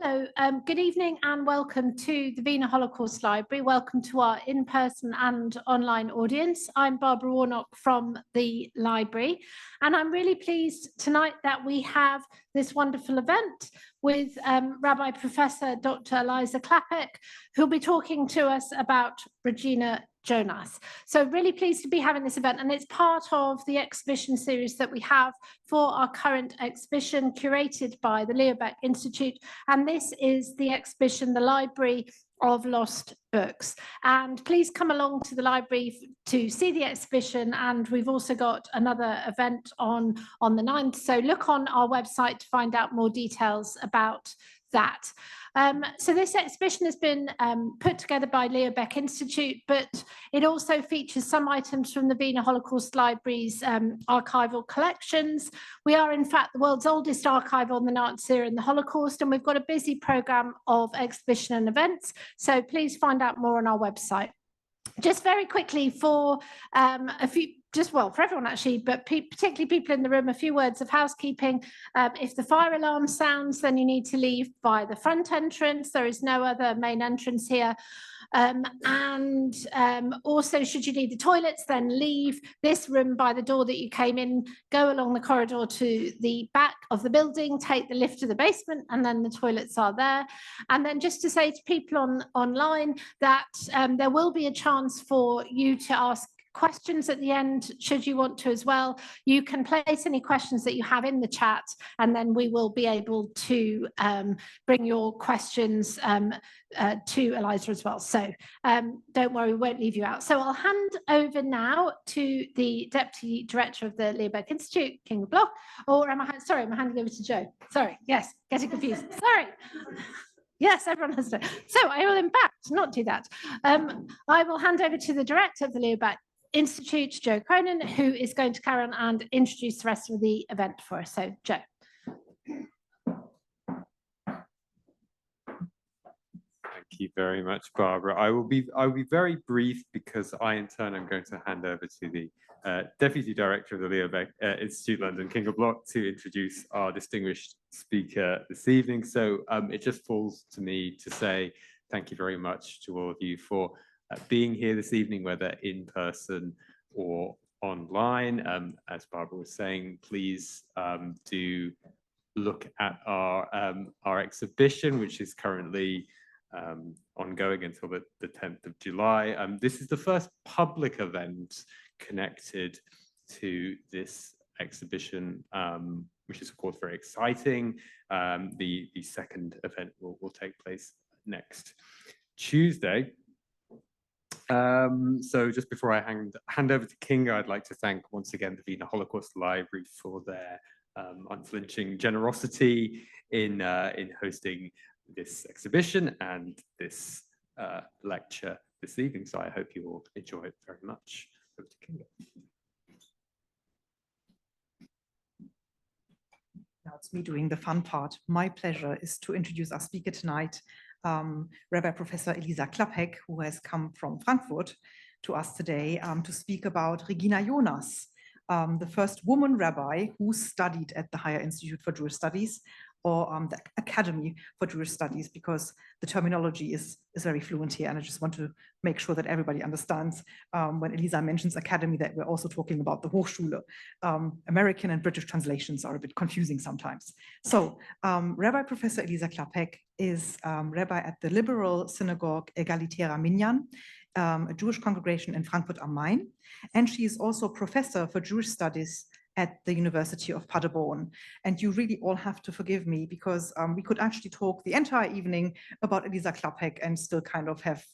Good evening and welcome to the Wiener Holocaust Library. Welcome to our in-person and online audience. I'm Barbara Warnock from the library, and I'm really pleased tonight that we have this wonderful event with Rabbi Professor Dr. Elisa Klapheck, who'll be talking to us about Regina Jonas. So really pleased to be having this event, and it's part of the exhibition series that we have for our current exhibition curated by the Klapheck Institute, and this is the exhibition, The Library of Lost Books. And please come along to the library to see the exhibition, and we've also got another event on the 9th, so look on our website to find out more details about that. So this exhibition has been put together by Klapheck Institute, but it also features some items from the Wiener Holocaust Library's archival collections. We are in fact the world's oldest archive on the Nazi era and the Holocaust, and we've got a busy programme of exhibition and events, so please find out more on our website. Just very quickly for for everyone actually, but particularly people in the room, a few words of housekeeping. If the fire alarm sounds, then you need to leave by the front entrance. There is no other main entrance here. Also, should you need the toilets, then leave this room by the door that you came in, go along the corridor to the back of the building, take the lift to the basement, and then the toilets are there. And then just to say to people online that there will be a chance for you to ask questions at the end, should you want to as well. You can place any questions that you have in the chat, and then we will be able to bring your questions to Elisa as well. So don't worry, we won't leave you out. So I'll hand over now to the Deputy Director of the Klapheck Institute, King of Bloch, or am I handing over to Joe? Sorry, yes, getting confused. Sorry. Yes, everyone has to. So I will in fact not do that. I will hand over to the Director of the Klapheck Institute, Joe Cronin, who is going to carry on and introduce the rest of the event for us. So, Joe. Thank you very much, Barbara. I will be very brief because I, in turn, am going to hand over to the Deputy Director of the Klapheck Institute London, King of Bloch, to introduce our distinguished speaker this evening. So it just falls to me to say thank you very much to all of you for being here this evening, whether in person or online. As Barbara was saying, please do look at our exhibition, which is currently ongoing until the 10th of July. This is the first public event connected to this exhibition, which is of course very exciting. The second event will take place next Tuesday. So just before I hand over to Kinga, I'd like to thank once again the Wiener Holocaust Library for their unflinching generosity in hosting this exhibition and this lecture this evening. So I hope you all enjoy it very much. Over to Kinga. Now it's me doing the fun part. My pleasure is to introduce our speaker tonight, Rabbi Professor Elisa Klapheck, who has come from Frankfurt to us today to speak about Regina Jonas, the first woman rabbi who studied at the Higher Institute for Jewish Studies, or the Academy for Jewish Studies, because the terminology is very fluent here, and I just want to make sure that everybody understands when Elisa mentions academy that we're also talking about the Hochschule. American and British translations are a bit confusing sometimes. So Rabbi Professor Elisa Klapheck is rabbi at the liberal synagogue Egalitärer Minyan, a Jewish congregation in Frankfurt am Main, and she is also professor for Jewish studies at the University of Paderborn. And you really all have to forgive me because we could actually talk the entire evening about Elisa Klapheck and still kind of have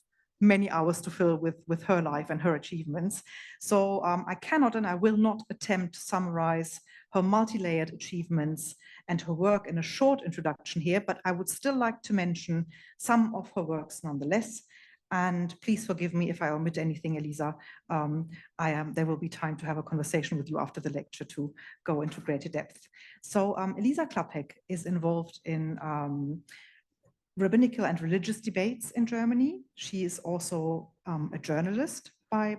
many hours to fill with her life and her achievements. So I cannot and I will not attempt to summarize her multi-layered achievements and her work in a short introduction here, but I would still like to mention some of her works nonetheless. And please forgive me if I omit anything, Elisa. There will be time to have a conversation with you after the lecture to go into greater depth. So Elisa Klapheck is involved in rabbinical and religious debates in Germany. She is also a journalist by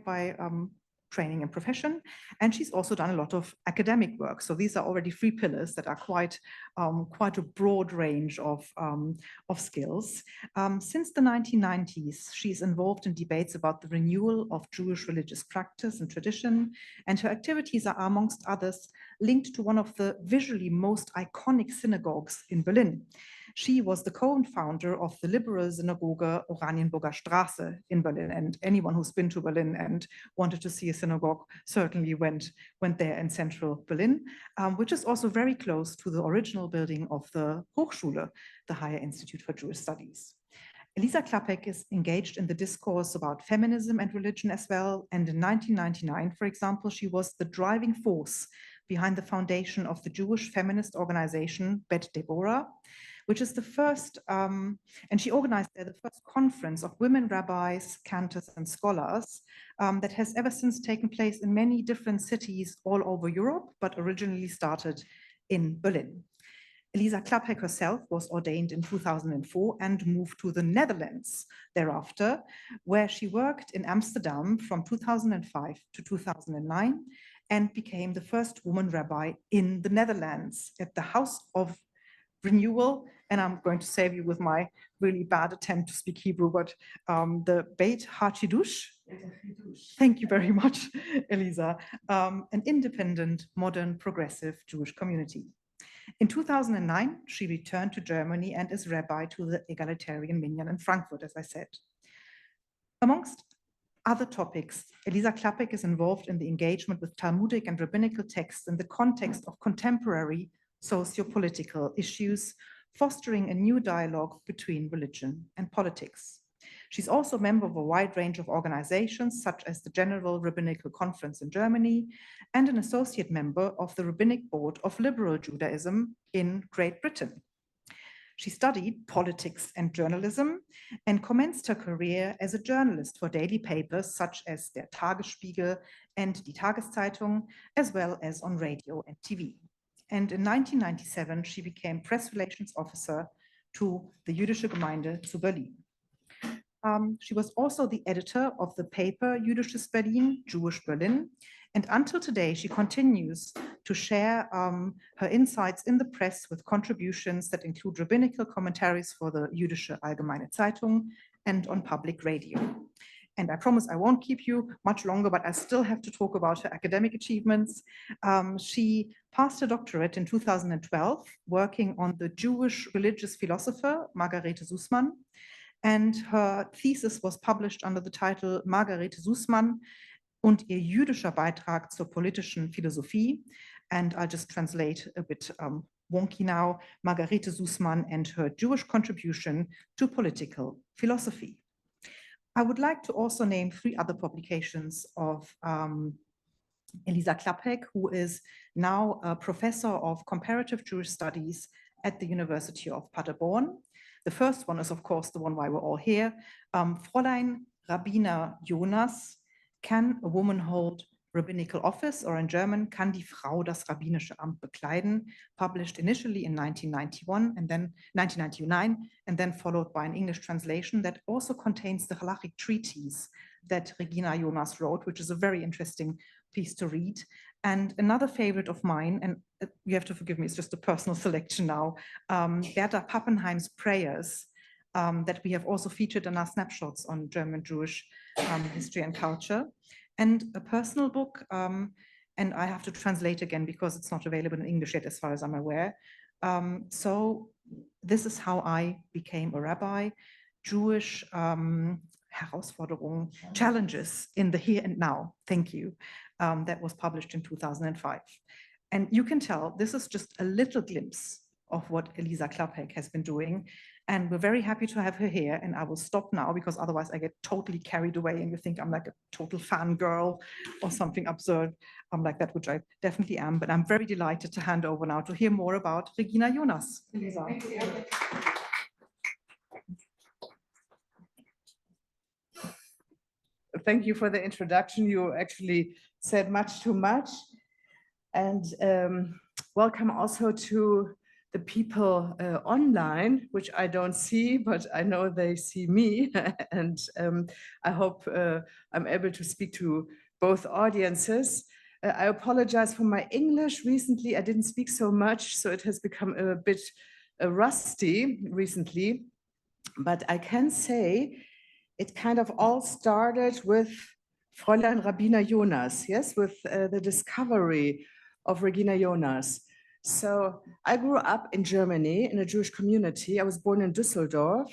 training and profession, and she's also done a lot of academic work. So these are already 3 pillars that are quite a broad range of skills. Since the 1990s, she's involved in debates about the renewal of Jewish religious practice and tradition, and her activities are, amongst others, linked to one of the visually most iconic synagogues in Berlin. She was the co-founder of the liberal synagogue Oranienburger Straße in Berlin, and anyone who's been to Berlin and wanted to see a synagogue certainly went there in central Berlin, which is also very close to the original building of the Hochschule, the Higher Institute for Jewish Studies. Elisa Klapheck is engaged in the discourse about feminism and religion as well, and in 1999, for example, she was the driving force behind the foundation of the Jewish feminist organization Bet Deborah, which is the first, and she organized there the first conference of women rabbis, cantors, and scholars that has ever since taken place in many different cities all over Europe, but originally started in Berlin. Elisa Klapheck herself was ordained in 2004 and moved to the Netherlands thereafter, where she worked in Amsterdam from 2005 to 2009 and became the first woman rabbi in the Netherlands at the House of Renewal, and I'm going to save you with my really bad attempt to speak Hebrew, but the Beit HaChidush. Thank you very much, Elisa. An independent, modern, progressive Jewish community. In 2009, she returned to Germany and is rabbi to the egalitarian minyan in Frankfurt, as I said. Amongst other topics, Elisa Klapheck is involved in the engagement with Talmudic and rabbinical texts in the context of contemporary socio-political issues, fostering a new dialogue between religion and politics. She's also a member of a wide range of organizations, such as the General Rabbinical Conference in Germany, and an associate member of the Rabbinic Board of Liberal Judaism in Great Britain. She studied politics and journalism and commenced her career as a journalist for daily papers such as Der Tagesspiegel and Die Tageszeitung, as well as on radio and TV. And in 1997, she became press relations officer to the Jüdische Gemeinde zu Berlin. She was also the editor of the paper Jüdisches Berlin, Jewish Berlin, and until today, she continues to share her insights in the press with contributions that include rabbinical commentaries for the Jüdische Allgemeine Zeitung and on public radio. And I promise I won't keep you much longer, but I still have to talk about her academic achievements. She passed a doctorate in 2012, working on the Jewish religious philosopher Margarete Sussmann, and her thesis was published under the title Margarete Sussmann und ihr jüdischer Beitrag zur politischen Philosophie. And I'll just translate a bit wonky now, Margarete Sussmann and her Jewish contribution to political philosophy. I would like to also name 3 other publications of Elisa Klapheck, who is now a professor of comparative Jewish studies at the University of Paderborn. The first one is, of course, the one why we're all here. Fräulein Regina Jonas, Can a Woman Hold Rabbinical Office, or in German, Kann die Frau das rabbinische Amt bekleiden, published initially in 1999, and then followed by an English translation that also contains the halachic treatise that Regina Jonas wrote, which is a very interesting piece to read. And another favorite of mine, and you have to forgive me, it's just a personal selection now, Berta Pappenheim's Prayers, that we have also featured in our snapshots on German Jewish history and culture. And a personal book, and I have to translate again because it's not available in English yet as far as I'm aware. So this is how I became a rabbi, Jewish Herausforderungen, challenges in the here and now, thank you, that was published in 2005. And you can tell this is just a little glimpse of what Elisa Klapheck has been doing. And we're very happy to have her here. And I will stop now because otherwise I get totally carried away and you think I'm like a total fangirl or something absurd like that, which I definitely am. But I'm very delighted to hand over now to hear more about Regina Jonas. Elisa. Thank you for the introduction. You actually said much too much. And welcome also to the people online, which I don't see, but I know they see me. And I hope I'm able to speak to both audiences. I apologize for my English. Recently, I didn't speak so much, so it has become a bit rusty recently. But I can say it kind of all started with Fräulein Regina Jonas, yes, with the discovery of Regina Jonas. So I grew up in Germany in a Jewish community. I was born in Düsseldorf,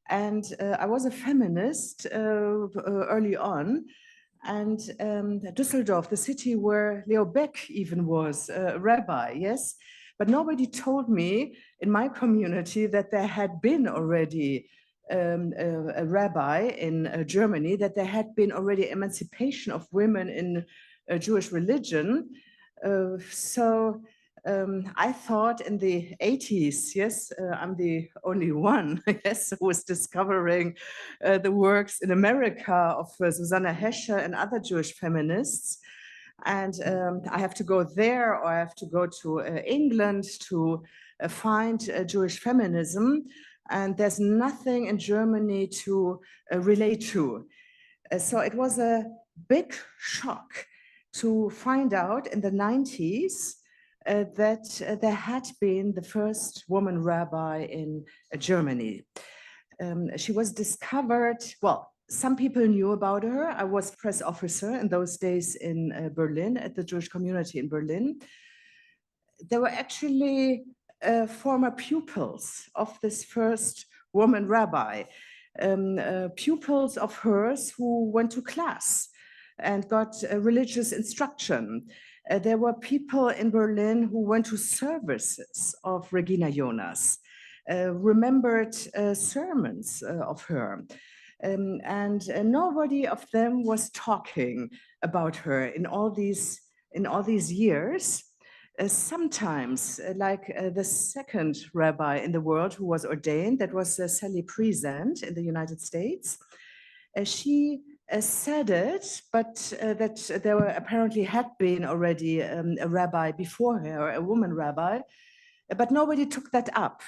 and I was a feminist early on. And Düsseldorf, the city where Leo Beck even was a rabbi, yes? But nobody told me in my community that there had been already a rabbi in Germany, that there had been already emancipation of women in Jewish religion. I thought in the 80s, yes, I'm the only one, yes, who was discovering the works in America of Susanna Hescher and other Jewish feminists. And I have to go there, or I have to go to England to find Jewish feminism. And there's nothing in Germany to relate to. So it was a big shock to find out in the 90s that there had been the first woman rabbi in Germany. She was discovered, well, some people knew about her. I was press officer in those days in Berlin, at the Jewish community in Berlin. There were actually former pupils of this first woman rabbi, pupils of hers who went to class and got religious instruction. There were people in Berlin who went to services of Regina Jonas, remembered sermons of her. And nobody of them was talking about her in all these years. Sometimes, like the second rabbi in the world who was ordained, that was Sally Present in the United States. She said it, but that there apparently had been already a rabbi before her, a woman rabbi, but nobody took that up.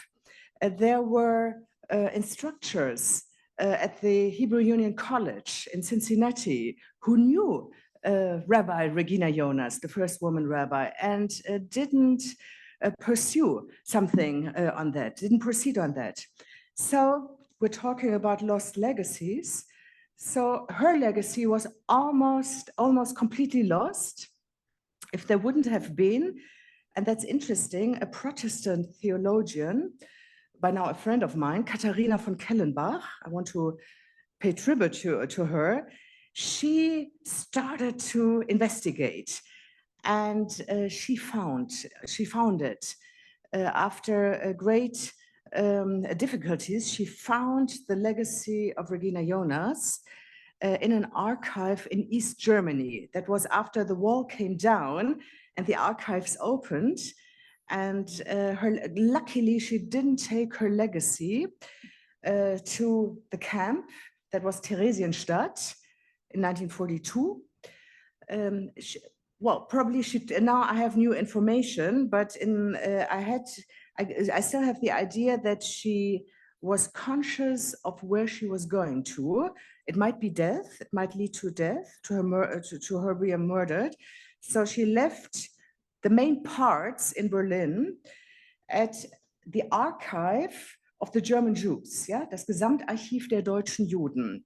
There were instructors at the Hebrew Union College in Cincinnati who knew Rabbi Regina Jonas, the first woman rabbi, and didn't pursue something on that, didn't proceed on that. So we're talking about lost legacies. So her legacy was almost completely lost if there wouldn't have been, and that's interesting, a Protestant theologian, by now a friend of mine, Katharina von Kellenbach. I want to pay tribute to her. She started to investigate, and she found it. After great difficulties, she found the legacy of Regina Jonas in an archive in East Germany. That was after the wall came down and the archives opened. And luckily, she didn't take her legacy to the camp that was Theresienstadt in 1942. Well, probably now I have new information, but I still have the idea that she was conscious of where she was going to. It might be death, it might lead to death, to her being murdered. So she left the main parts in Berlin at the archive of the German Jews, yeah, das Gesamtarchiv der deutschen Juden.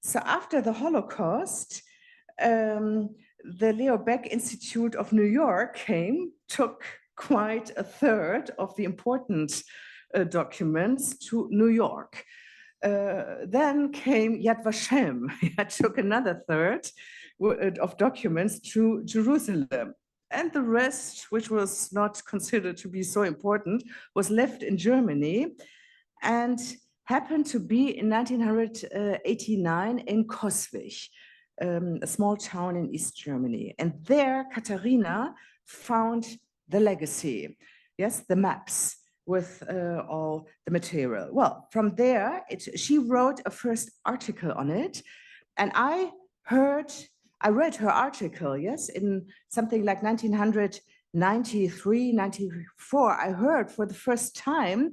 So after the Holocaust, the Leo Baeck Institute of New York took quite a third of the important documents to New York. Then came Yad Vashem, took another third of documents to Jerusalem. And the rest, which was not considered to be so important, was left in Germany and happened to be in 1989 in Coswig, a small town in East Germany. And there, Katharina found the legacy, yes, the maps with all the material. Well, from there, she wrote a first article on it, and I read her article, yes, in something like 1993, 94. I heard for the first time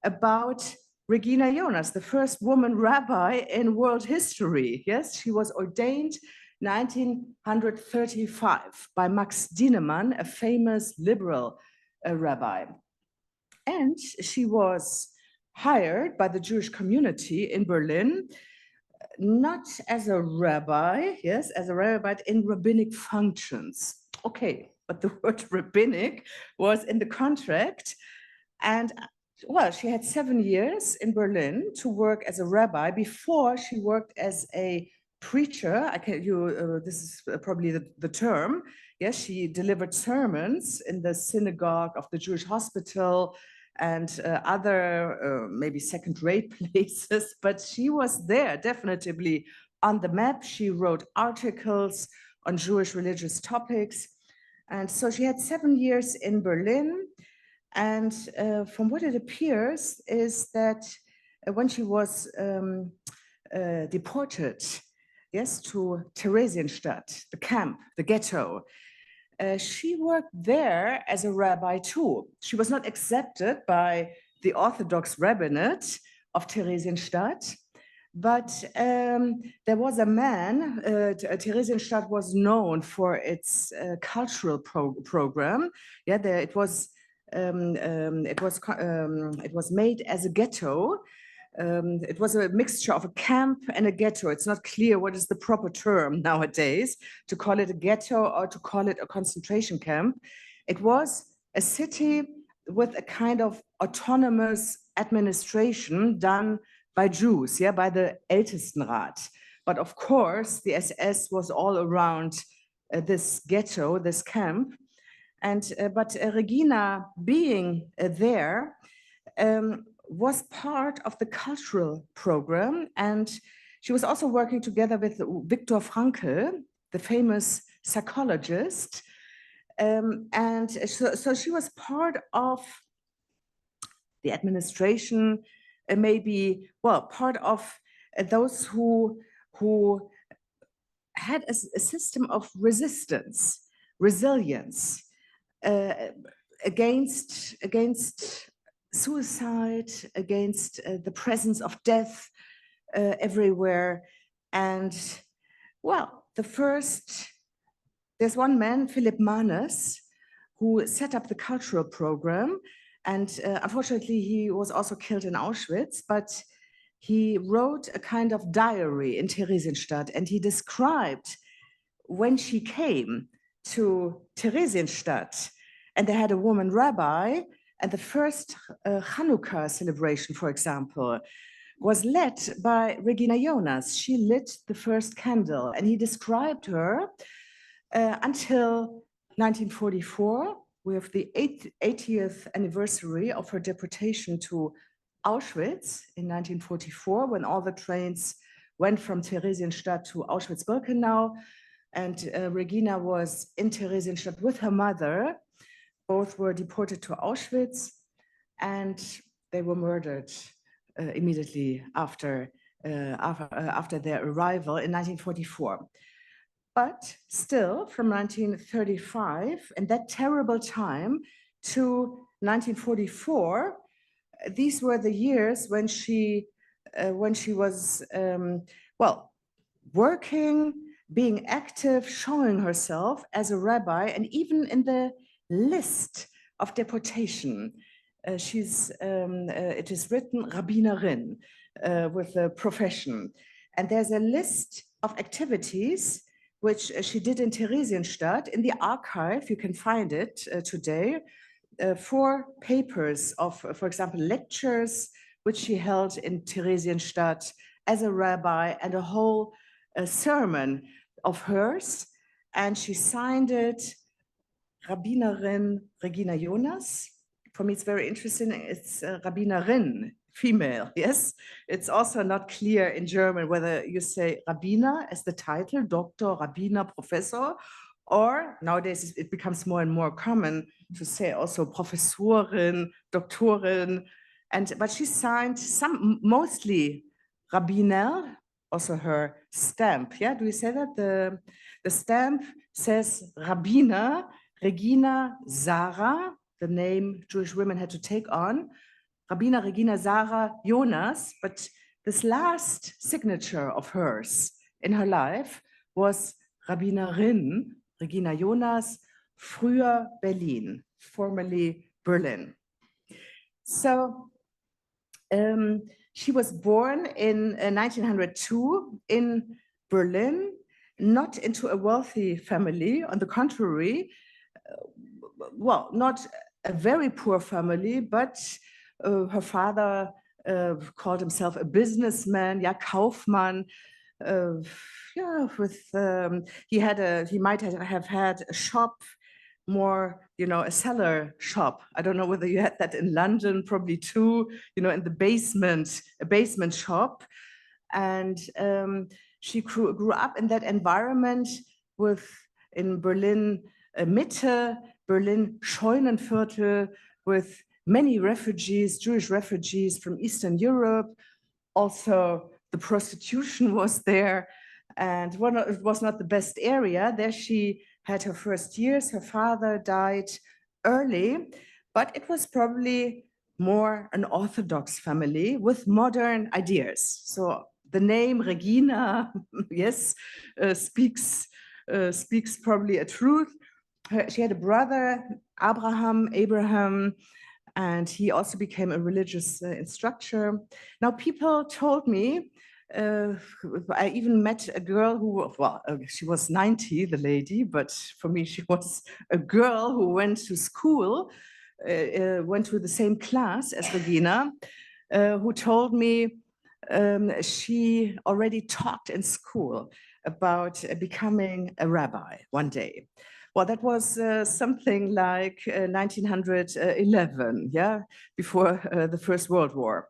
about Regina Jonas, the first woman rabbi in world history. Yes, she was ordained 1935 by Max Dienemann, a famous liberal rabbi. And she was hired by the Jewish community in Berlin, not as a rabbi, yes, as a rabbi, but in rabbinic functions. Okay, but the word rabbinic was in the contract. And well, she had 7 years in Berlin to work as a rabbi before she worked as a preacher. This is probably the term. Yes, she delivered sermons in the synagogue of the Jewish hospital and other maybe second-rate places, but she was there definitively on the map. She wrote articles on Jewish religious topics. And so she had 7 years in Berlin. And from what it appears is that when she was deported, yes, to Theresienstadt, the camp, the ghetto, she worked there as a rabbi too. She was not accepted by the Orthodox rabbinate of Theresienstadt, but there was a man. Theresienstadt was known for its cultural program. Yeah, it was made as a ghetto. It was a mixture of a camp and a ghetto. It's not clear what is the proper term nowadays, to call it a ghetto or to call it a concentration camp. It was a city with a kind of autonomous administration done by Jews, yeah, by the Ältestenrat. But of course, the SS was all around this ghetto, this camp. And but Regina being there was part of the cultural program, and she was also working together with Viktor Frankl, the famous psychologist, and so she was part of the administration, maybe, well, part of those who had a system of resistance, resilience against suicide, against the presence of death everywhere. And well, there's one man, Philip Manes, who set up the cultural program. And unfortunately, he was also killed in Auschwitz, but he wrote a kind of diary in Theresienstadt, and he described when she came to Theresienstadt, and they had a woman rabbi, and the first Hanukkah celebration, for example, was led by Regina Jonas. She lit the first candle, and he described her until 1944. We have the 80th anniversary of her deportation to Auschwitz in 1944, when all the trains went from Theresienstadt to Auschwitz-Birkenau. And Regina was in Theresienstadt with her mother. Both were deported to Auschwitz, and they were murdered immediately after their arrival in 1944. But still, from 1935 and that terrible time to 1944, these were the years when she was well, working, being active, showing herself as a rabbi, and even in the list of deportation, it is written rabbinerin with a profession, and there's a list of activities which she did in Theresienstadt. In the archive, you can find it today, 4 papers of, for example, lectures which she held in Theresienstadt as a rabbi, and a whole sermon of hers, and she signed it Rabbinerin Regina Jonas. For me, it's very interesting. It's Rabbinerin, female, yes? It's also not clear in German whether you say Rabbiner as the title, Doctor, Rabbiner, Professor, or nowadays it becomes more and more common to say also Professorin, Doktorin, but she signed mostly Rabbiner, also her stamp. Yeah, do we say that? The stamp says Rabbiner Regina Sarah, the name Jewish women had to take on, Rabbiner Regina Sarah Jonas, but this last signature of hers in her life was Rabbinerin, Regina Jonas, früher Berlin, formerly Berlin. So she was born in 1902 in Berlin, not into a wealthy family, on the contrary, well, not a very poor family, but her father called himself a businessman, yeah, Kaufmann. Yeah, with he might have had a shop, more, you know, a cellar shop. I don't know whether you had that in London, probably too, you know, in the basement, a basement shop. And she grew up in that environment in Berlin Mitte, Berlin Scheunenviertel, with many refugees, Jewish refugees from Eastern Europe. Also, the prostitution was there, and it was not the best area. There she had her first years. Her father died early, but it was probably more an Orthodox family with modern ideas. So the name Regina, yes, speaks probably a truth. She had a brother, Abraham, and he also became a religious instructor. Now, people told me, I even met a girl who, well, she was 90, the lady, but for me, she was a girl who went to school, went to the same class as Regina, who told me she already talked in school about becoming a rabbi one day. Well, that was something like 1911, yeah, before the First World War.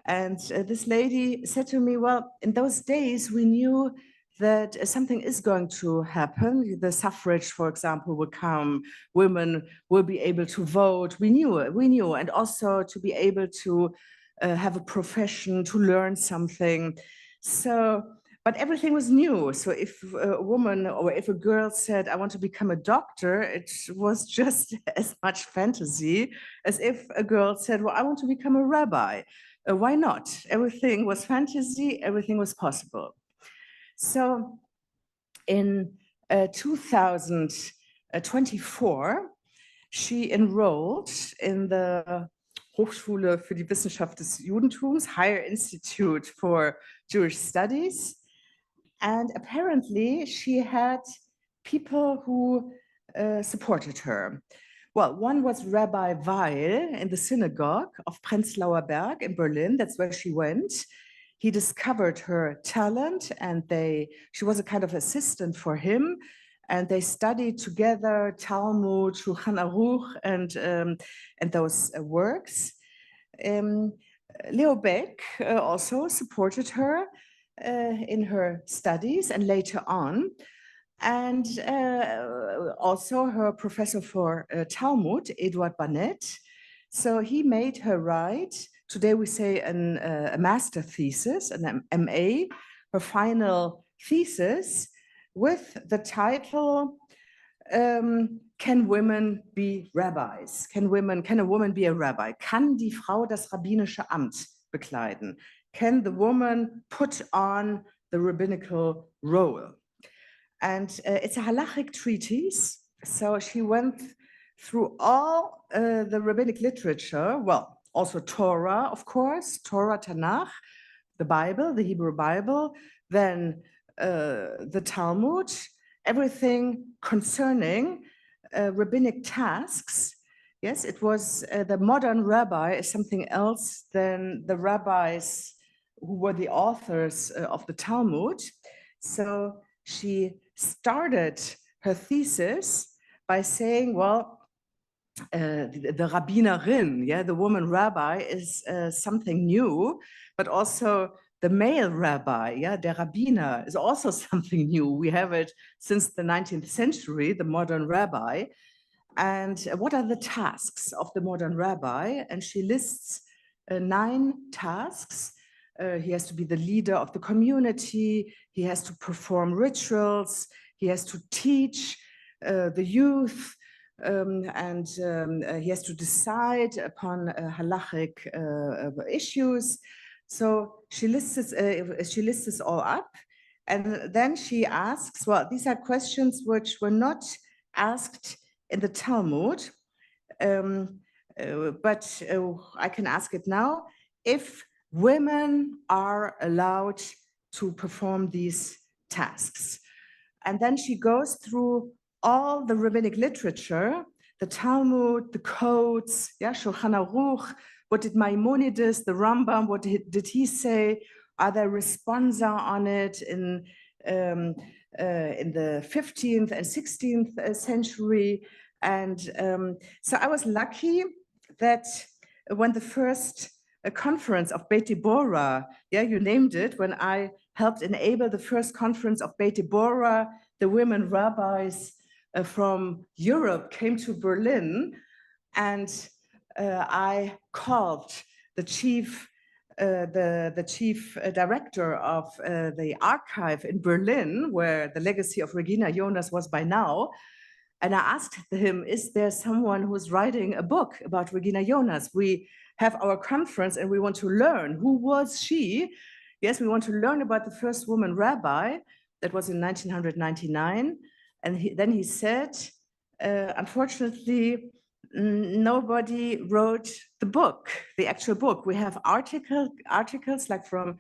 And this lady said to me, well, in those days, we knew that something is going to happen. The suffrage, for example, will come, women will be able to vote. We knew, and also to be able to have a profession, to learn something. So, but everything was new. So if a woman or if a girl said, I want to become a doctor, it was just as much fantasy as if a girl said, well, I want to become a rabbi. Why not? Everything was fantasy, everything was possible. So in 2024, she enrolled in the Hochschule für die Wissenschaft des Judentums, Higher Institute for Jewish Studies. And apparently she had people who supported her. Well, one was Rabbi Weil in the synagogue of Prenzlauer Berg in Berlin. That's where she went. He discovered her talent, and she was a kind of assistant for him. And they studied together Talmud, Shulchan Aruch, and those works. Leo Beck also supported her in her studies and later on. And also her professor for Talmud, Eduard Barnett. So he made her write, today we say a master thesis, an MA, her final thesis with the title, Can Women Be Rabbis? Can a woman be a rabbi? Kann die Frau das rabbinische Amt bekleiden? Can the woman put on the rabbinical role? And it's a halachic treatise. So she went through all the rabbinic literature, well, also Torah, of course, Torah, Tanakh, the Bible, the Hebrew Bible, then the Talmud, everything concerning rabbinic tasks. Yes, it was the modern rabbi is something else than the rabbis who were the authors of the Talmud. So she started her thesis by saying, well, the rabbinerin, yeah, the woman rabbi is something new, but also the male rabbi, yeah, der Rabbiner is also something new. We have it since the 19th century, the modern rabbi. And what are the tasks of the modern rabbi? And she lists 9 tasks. He has to be the leader of the community. He has to perform rituals. He has to teach the youth. And he has to decide upon halachic issues. So she lists this all up. And then she asks, well, these are questions which were not asked in the Talmud, but I can ask it now. If women are allowed to perform these tasks. And then she goes through all the rabbinic literature, the Talmud, the codes, yeah, Shulchan Aruch, what did Maimonides, the Rambam, what did he say? Are there responsa on it in the 15th and 16th century? And so I was lucky that when the first conference of Beit Deborah, yeah, you named it, when I helped enable the first conference of Beit Deborah, the women rabbis from Europe came to Berlin, and I called the chief director of the archive in Berlin, where the legacy of Regina Jonas was by now. And I asked him, is there someone who's writing a book about Regina Jonas? We have our conference and we want to learn. Who was she? Yes, we want to learn about the first woman rabbi. That was in 1999. And then he said, unfortunately, nobody wrote the book, the actual book. We have articles like from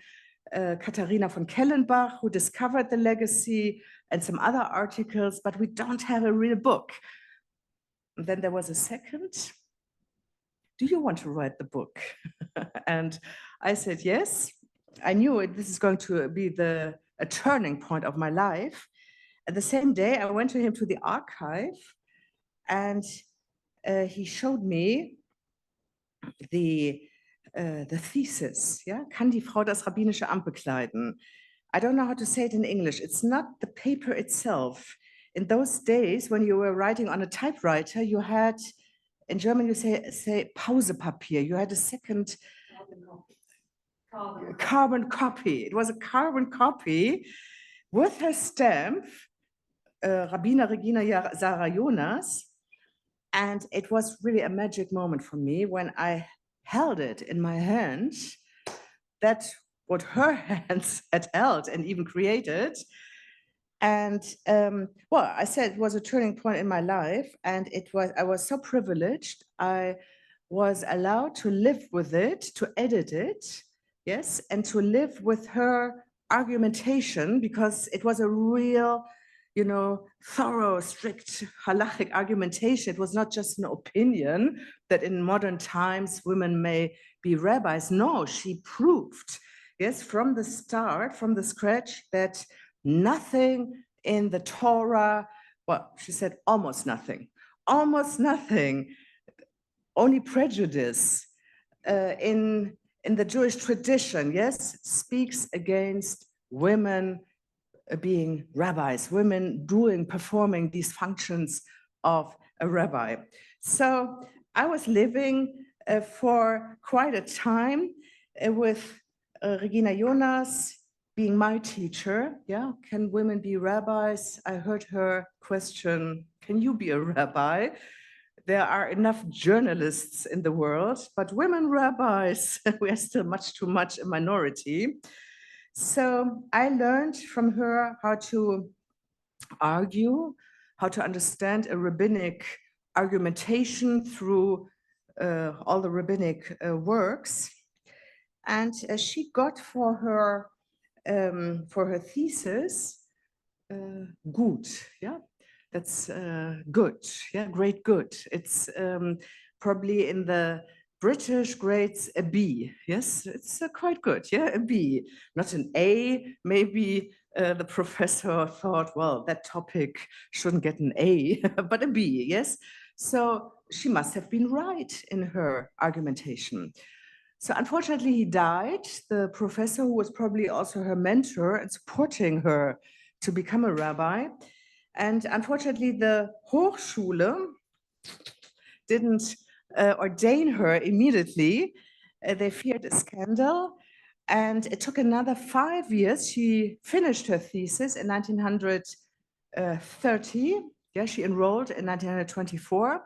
Katharina von Kellenbach, who discovered the legacy, and some other articles, but we don't have a real book. And then there was a second. Do you want to write the book? And I said, yes. I knew this is going to be a turning point of my life. And the same day, I went to him to the archive, and he showed me the thesis, yeah? Kann die Frau das rabbinische Amt bekleiden? I don't know how to say it in English. It's not the paper itself. In those days, when you were writing on a typewriter, you had, in German, you say Pausepapier. You had a second carbon copy. It was a carbon copy with her stamp, Rabbiner Regina Jonas. And it was really a magic moment for me when I held it in my hand, that what her hands had held and even created. And well, I said it was a turning point in my life, and I was so privileged. I was allowed to live with it, to edit it, yes, and to live with her argumentation, because it was a real, you know, thorough, strict halachic argumentation. It was not just an opinion that in modern times women may be rabbis. No, she proved, yes, from the start, from the scratch, that nothing in the Torah, well, she said almost nothing, only prejudice in the Jewish tradition, yes, speaks against women being rabbis, women performing these functions of a rabbi. So I was living for quite a time with Regina Jonas being my teacher. Yeah, can women be rabbis? I heard her question, can you be a rabbi? There are enough journalists in the world, but women rabbis, we are still much too much a minority. So I learned from her how to argue, how to understand a rabbinic argumentation through all the rabbinic works. And she got for her thesis, good, yeah? That's good, yeah, great good. It's probably in the British grades a B, yes, it's quite good, yeah, a B, not an A. Maybe the professor thought, well, that topic shouldn't get an A, but a B, yes. So she must have been right in her argumentation. So unfortunately, he died, the professor who was probably also her mentor and supporting her to become a rabbi. And unfortunately, the Hochschule didn't ordain her immediately. They feared a scandal. And it took another 5 years. She finished her thesis in 1930. Yeah, she enrolled in 1924,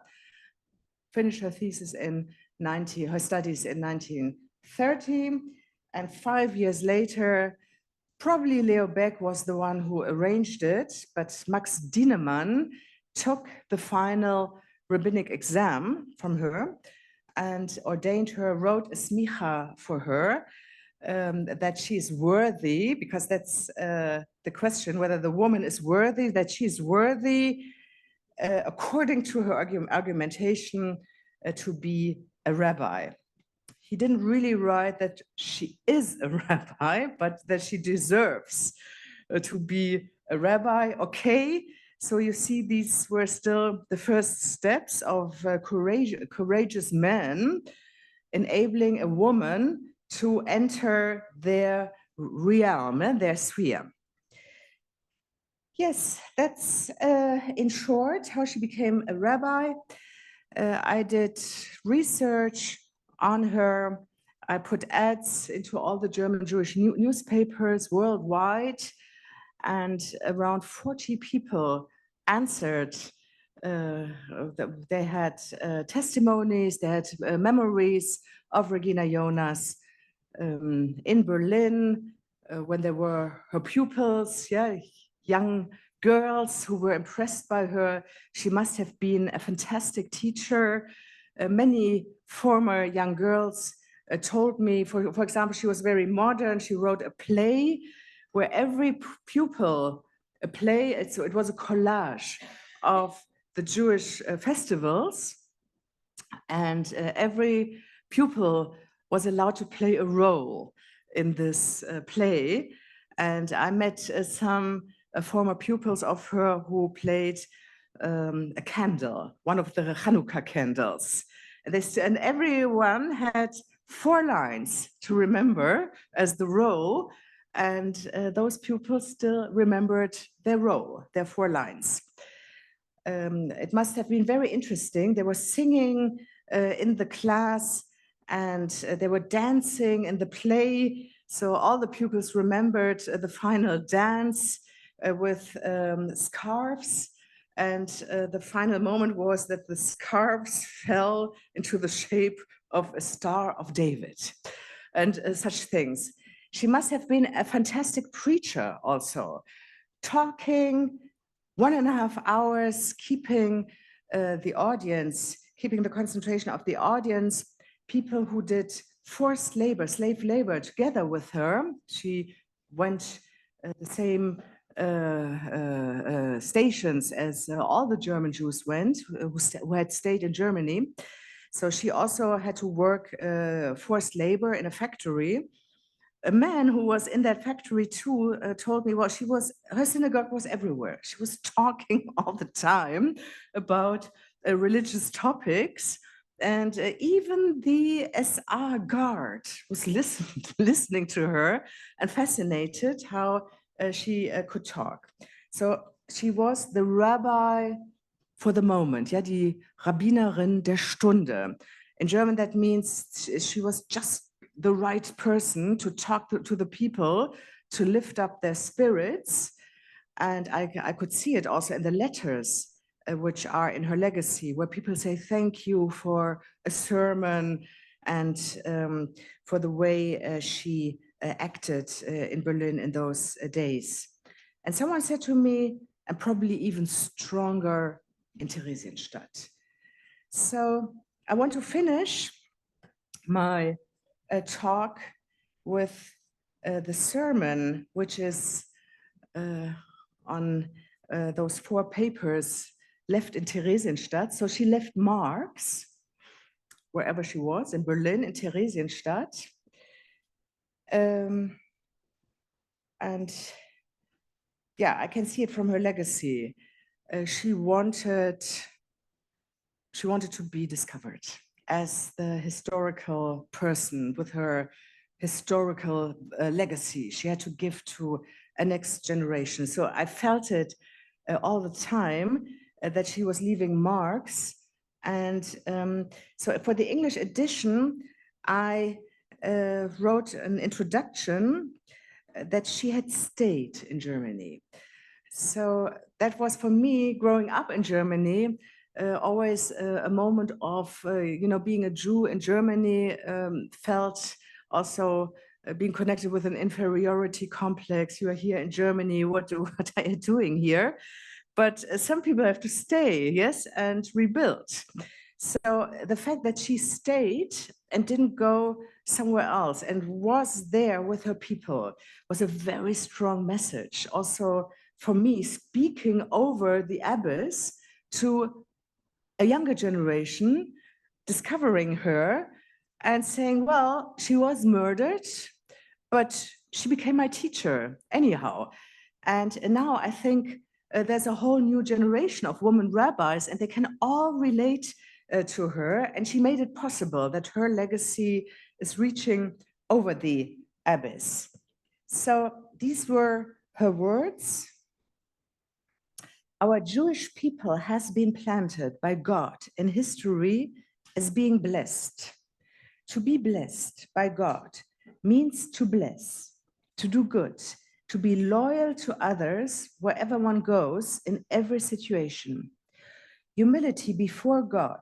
finished her thesis in her studies in 1930. And 5 years later, Probably Leo Beck was the one who arranged it, but Max Dienemann took the final rabbinic exam from her and ordained her, wrote a smicha for her, that she is worthy, because that's the question, whether the woman is worthy, that she is worthy, according to her argumentation, to be a rabbi. He didn't really write that she is a rabbi, but that she deserves to be a rabbi. Okay, so you see, these were still the first steps of courageous men enabling a woman to enter their realm, their sphere. Yes, that's in short how she became a rabbi. I did research on her. I put ads into all the German Jewish newspapers worldwide, and around 40 people answered. They had testimonies, they had memories of Regina Jonas in Berlin when there were her pupils, young girls who were impressed by her. She must have been a fantastic teacher. Many former young girls told me, for example, she was very modern. She wrote a play where every pupil, it was a collage of the Jewish festivals, and every pupil was allowed to play a role in this play. And I met some former pupils of her who played a candle, one of the Hanukkah candles. And everyone had 4 lines to remember as the role, and those pupils still remembered their role, their 4 lines. It must have been very interesting. They were singing in the class, and they were dancing in the play. So all the pupils remembered the final dance with scarves. And the final moment was that the scarves fell into the shape of a Star of David and such things. She must have been a fantastic preacher also, talking 1.5 hours, keeping the audience, keeping the concentration of the audience, people who did forced labor, slave labor together with her. She went the same stations as all the German Jews went, who had stayed in Germany. So she also had to work forced labor in a factory. A man who was in that factory too told me, well, her synagogue was everywhere. She was talking all the time about religious topics. And even the SR guard was listening to her and fascinated how she could talk. So she was the rabbi for the moment, die Rabbinerin der Stunde. In German, that means she was just the right person to talk to the people, to lift up their spirits. And I could see it also in the letters which are in her legacy, where people say thank you for a sermon and for the way she acted in Berlin in those days. And someone said to me, and probably even stronger in Theresienstadt. So I want to finish my talk with the sermon, which is on those 4 papers left in Theresienstadt. So she left marks wherever she was, in Berlin, in Theresienstadt. And yeah, I can see it from her legacy. She wanted to be discovered as the historical person with her historical legacy she had to give to a next generation. So I felt it all the time that she was leaving marks. And so for the English edition, I wrote an introduction that she had stayed in Germany. So that was, for me, growing up in Germany, always a moment of, being a Jew in Germany felt also being connected with an inferiority complex. You are here in Germany, what are you doing here? But some people have to stay, yes, and rebuild. So the fact that she stayed and didn't go somewhere else and was there with her people was a very strong message. Also for me, speaking over the abyss to a younger generation, discovering her and saying, well, she was murdered, but she became my teacher anyhow. And now I think there's a whole new generation of women rabbis, and they can all relate to her. And she made it possible that her legacy is reaching over the abyss. So these were her words. Our Jewish people has been planted by God in history as being blessed. To be blessed by God means to bless, to do good, to be loyal to others wherever one goes in every situation. Humility before God,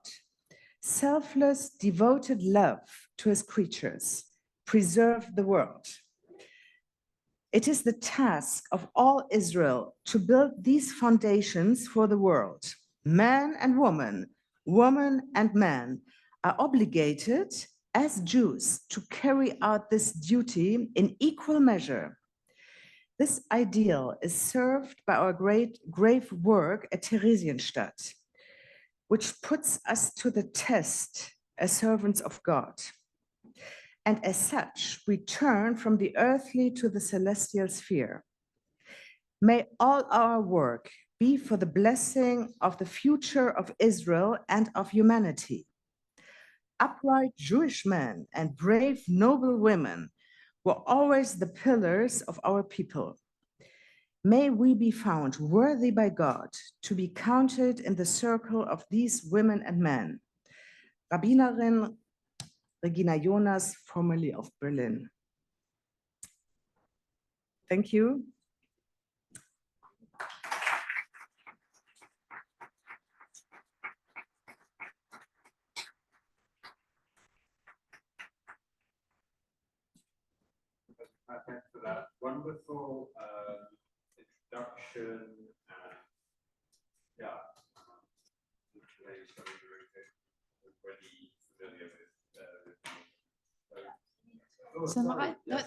selfless, devoted love to his creatures, preserve the world. It is the task of all Israel to build these foundations for the world. Man and woman, woman and man are obligated as Jews to carry out this duty in equal measure. This ideal is served by our grave work at Theresienstadt, which puts us to the test as servants of God. And as such, we turn from the earthly to the celestial sphere. May all our work be for the blessing of the future of Israel and of humanity. Upright Jewish men and brave, noble women were always the pillars of our people. May we be found worthy by God to be counted in the circle of these women and men. Rabbinerin Regina Jonas, formerly of Berlin. Thank you. Thanks for that wonderful introduction.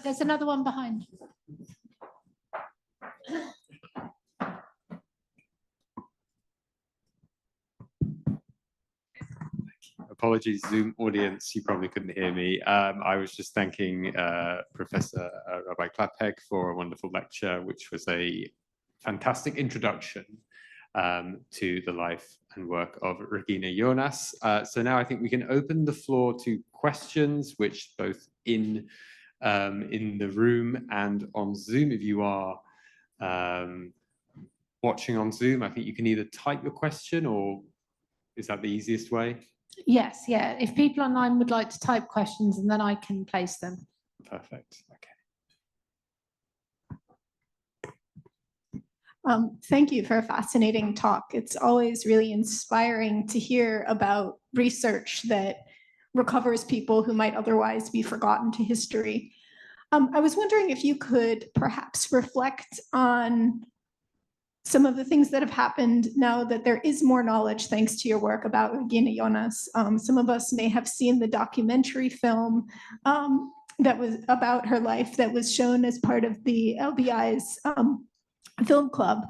There's another one behind. Apologies, Zoom audience, you probably couldn't hear me. I was just thanking Professor Rabbi Klapheck for a wonderful lecture, which was a fantastic introduction to the life and work of Regina Jonas. So now I think we can open the floor to questions, which both in the room and on Zoom. If you are watching on Zoom, I think you can either type your question, or is that the easiest way? Yes, yeah. If people online would like to type questions, and then I can place them. Perfect. Okay. Thank you for a fascinating talk. It's always really inspiring to hear about research that recovers people who might otherwise be forgotten to history. I was wondering if you could perhaps reflect on some of the things that have happened now that there is more knowledge thanks to your work about Regina Jonas. Some of us may have seen the documentary film that was about her life that was shown as part of the LBI's film club.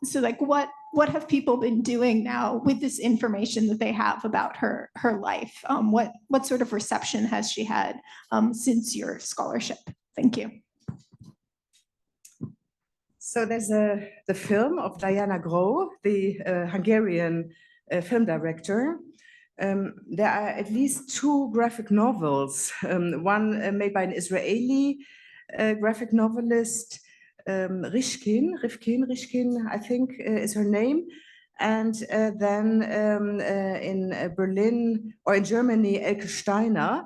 So like what have people been doing now with this information that they have about her life? What sort of reception has she had since your scholarship? Thank you. So there's the film of Diana Groh, the Hungarian film director. There are at least 2 graphic novels, one made by an Israeli graphic novelist, Rifkin, I think is her name. And then in Berlin, or in Germany, Elke Steiner.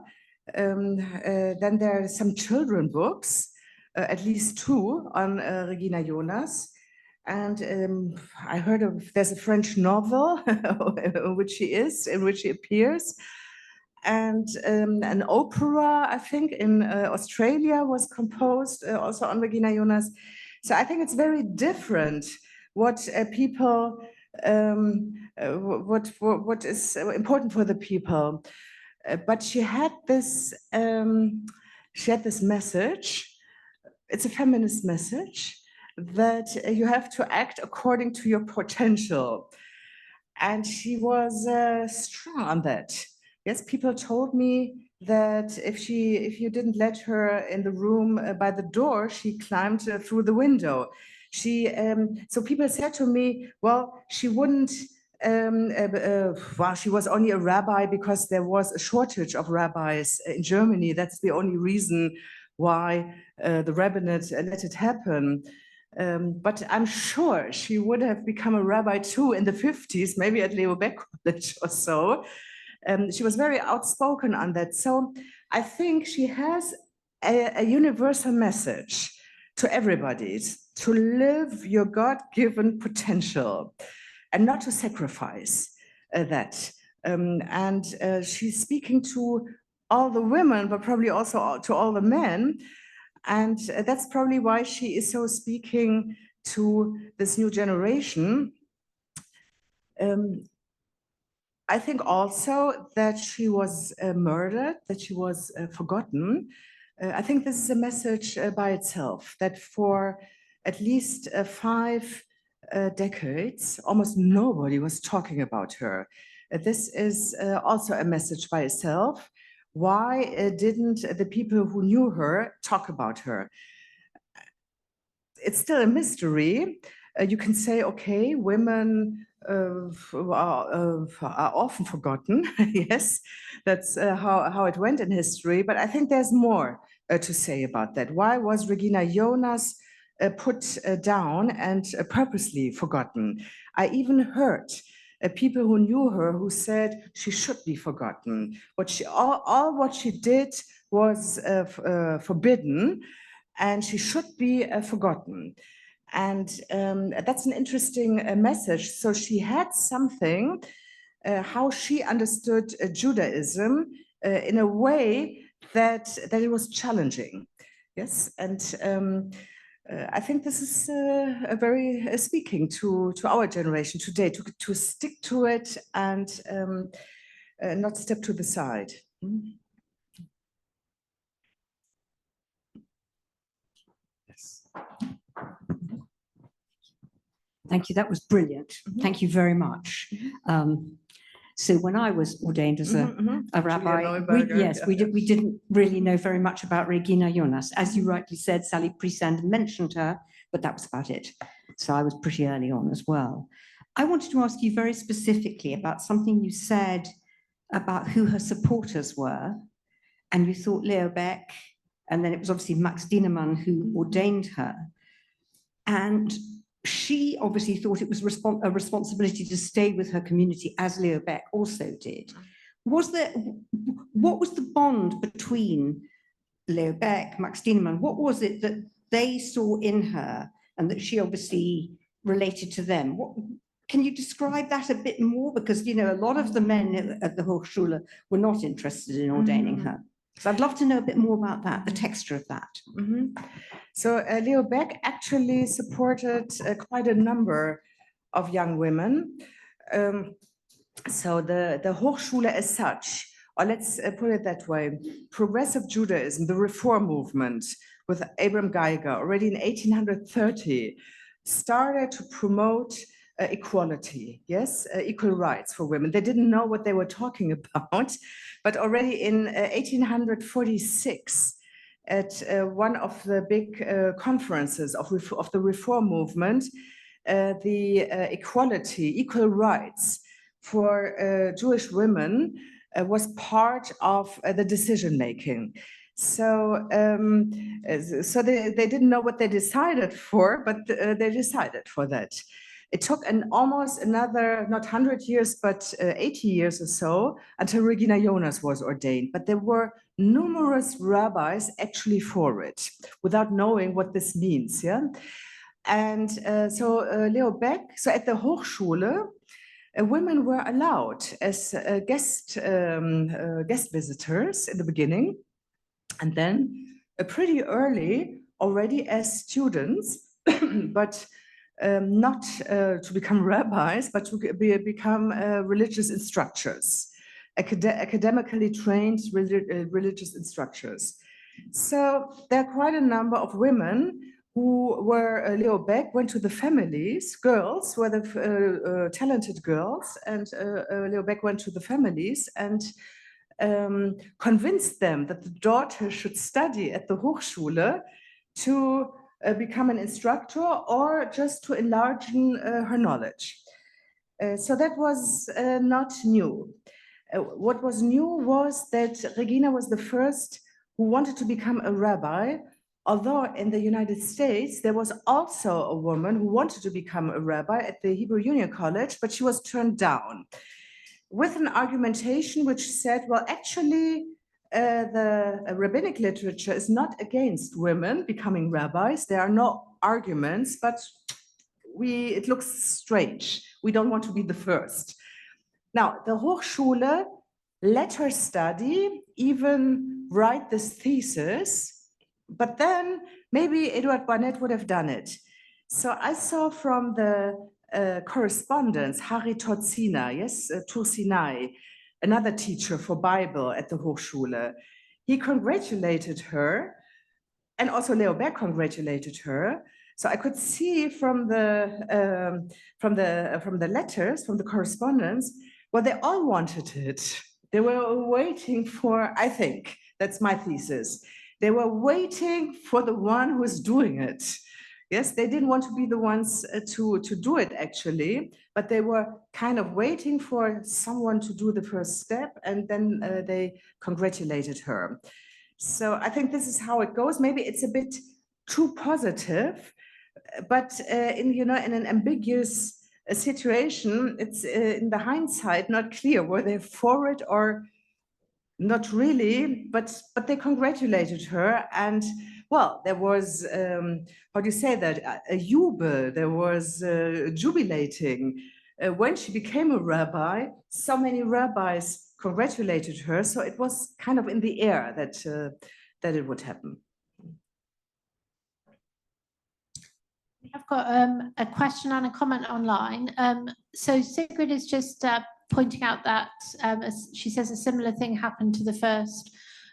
Then there are some children books, at least 2 on Regina Jonas. And I heard there's a French novel in which she appears. And an opera, I think, in Australia was composed also on Regina Jonas. So I think it's very different what people, what is important for the people. But she had this message. It's a feminist message that you have to act according to your potential. And she was strong on that. Yes, people told me that if you didn't let her in the room by the door, she climbed through the window. So people said to me, well, she wouldn't, well, she was only a rabbi because there was a shortage of rabbis in Germany. That's the only reason why the rabbinate let it happen. But I'm sure she would have become a rabbi too in the 50s, maybe at Leo Baeck College or so. She was very outspoken on that. So I think she has a universal message to everybody, to live your God-given potential and not to sacrifice that. And she's speaking to all the women, but probably also to all the men. And that's probably why she is so speaking to this new generation. I think also that she was murdered, that she was forgotten. I think this is a message by itself, that for at least 5 decades, almost nobody was talking about her. This is also a message by itself. Why didn't the people who knew her talk about her? It's still a mystery. You can say, okay, women are often forgotten. Yes, that's how it went in history. But I think there's more to say about that. Why was Regina Jonas put down and purposely forgotten? I even heard people who knew her who said she should be forgotten. All what she did was forbidden, and she should be forgotten. And that's an interesting message. So she had something, how she understood Judaism in a way that it was challenging. Yes, and I think this is a very speaking to our generation today, to stick to it and not step to the side. Yes. Thank you. That was brilliant. Thank you very much. So when I was ordained as a rabbi, we didn't really know very much about Regina Jonas. As you rightly said, Sally Priesand mentioned her, but that was about it. So I was pretty early on as well. I wanted to ask you very specifically about something you said about who her supporters were. And you thought Leo Baeck, and then it was obviously Max Dienemann who ordained her. And she obviously thought it was a responsibility to stay with her community, as Leo Baeck also did. What was the bond between Leo Baeck, Max Dienemann? What was it that they saw in her and that she obviously related to them? Can you describe that a bit more? Because, you know, a lot of the men at the Hochschule were not interested in ordaining her. So I'd love to know a bit more about that, the texture of that. So Leo Baeck actually supported quite a number of young women. So the Hochschule as such, or let's put it that way, progressive Judaism, the reform movement with Abraham Geiger already in 1830 started to promote equality, yes, equal rights for women. They didn't know what they were talking about, but already in 1846, at one of the big conferences of the reform movement, the equal rights for Jewish women was part of the decision making. So, they didn't know what they decided for, but they decided for that. It took almost another, not 100 years, but 80 years or so until Regina Jonas was ordained. But there were numerous rabbis actually for it, without knowing what this means. Yeah, and so Leo Baeck. So at the Hochschule, women were allowed as guest visitors in the beginning, and then pretty early already as students, but not to become rabbis, but to become religious instructors, academically trained religious instructors. So there are quite a number of women who were, Leo Beck went to the families, girls were the talented girls, and Leo Beck went to the families and convinced them that the daughter should study at the Hochschule to become an instructor or just to enlarge her knowledge. So that was not new. What was new was that Regina was the first who wanted to become a rabbi, although in the United States, there was also a woman who wanted to become a rabbi at the Hebrew Union College, but she was turned down with an argumentation which said, well, actually, the rabbinic literature is not against women becoming rabbis. There are no arguments, but it looks strange. We don't want to be the first. Now, the Hochschule let her study, even write this thesis, but then maybe Eduard Barnett would have done it. So I saw from the correspondence, Harry Torzina, yes, Tursinai, another teacher for Bible at the Hochschule. He congratulated her, and also Leo Beck congratulated her. So I could see from the letters, from the correspondence, well, they all wanted it. They were waiting for, I think, that's my thesis. They were waiting for the one who is doing it. Yes, they didn't want to be the ones to do it actually, but they were kind of waiting for someone to do the first step, and then they congratulated her. So I think this is how it goes. Maybe it's a bit too positive, but in an ambiguous situation, it's in the hindsight not clear were they for it or not really, but they congratulated her. And well, there was, how do you say that, a jubel, there was jubilating. When she became a rabbi, so many rabbis congratulated her, so it was kind of in the air that it would happen. I've got a question and a comment online. So Sigrid is just pointing out that she says a similar thing happened to the first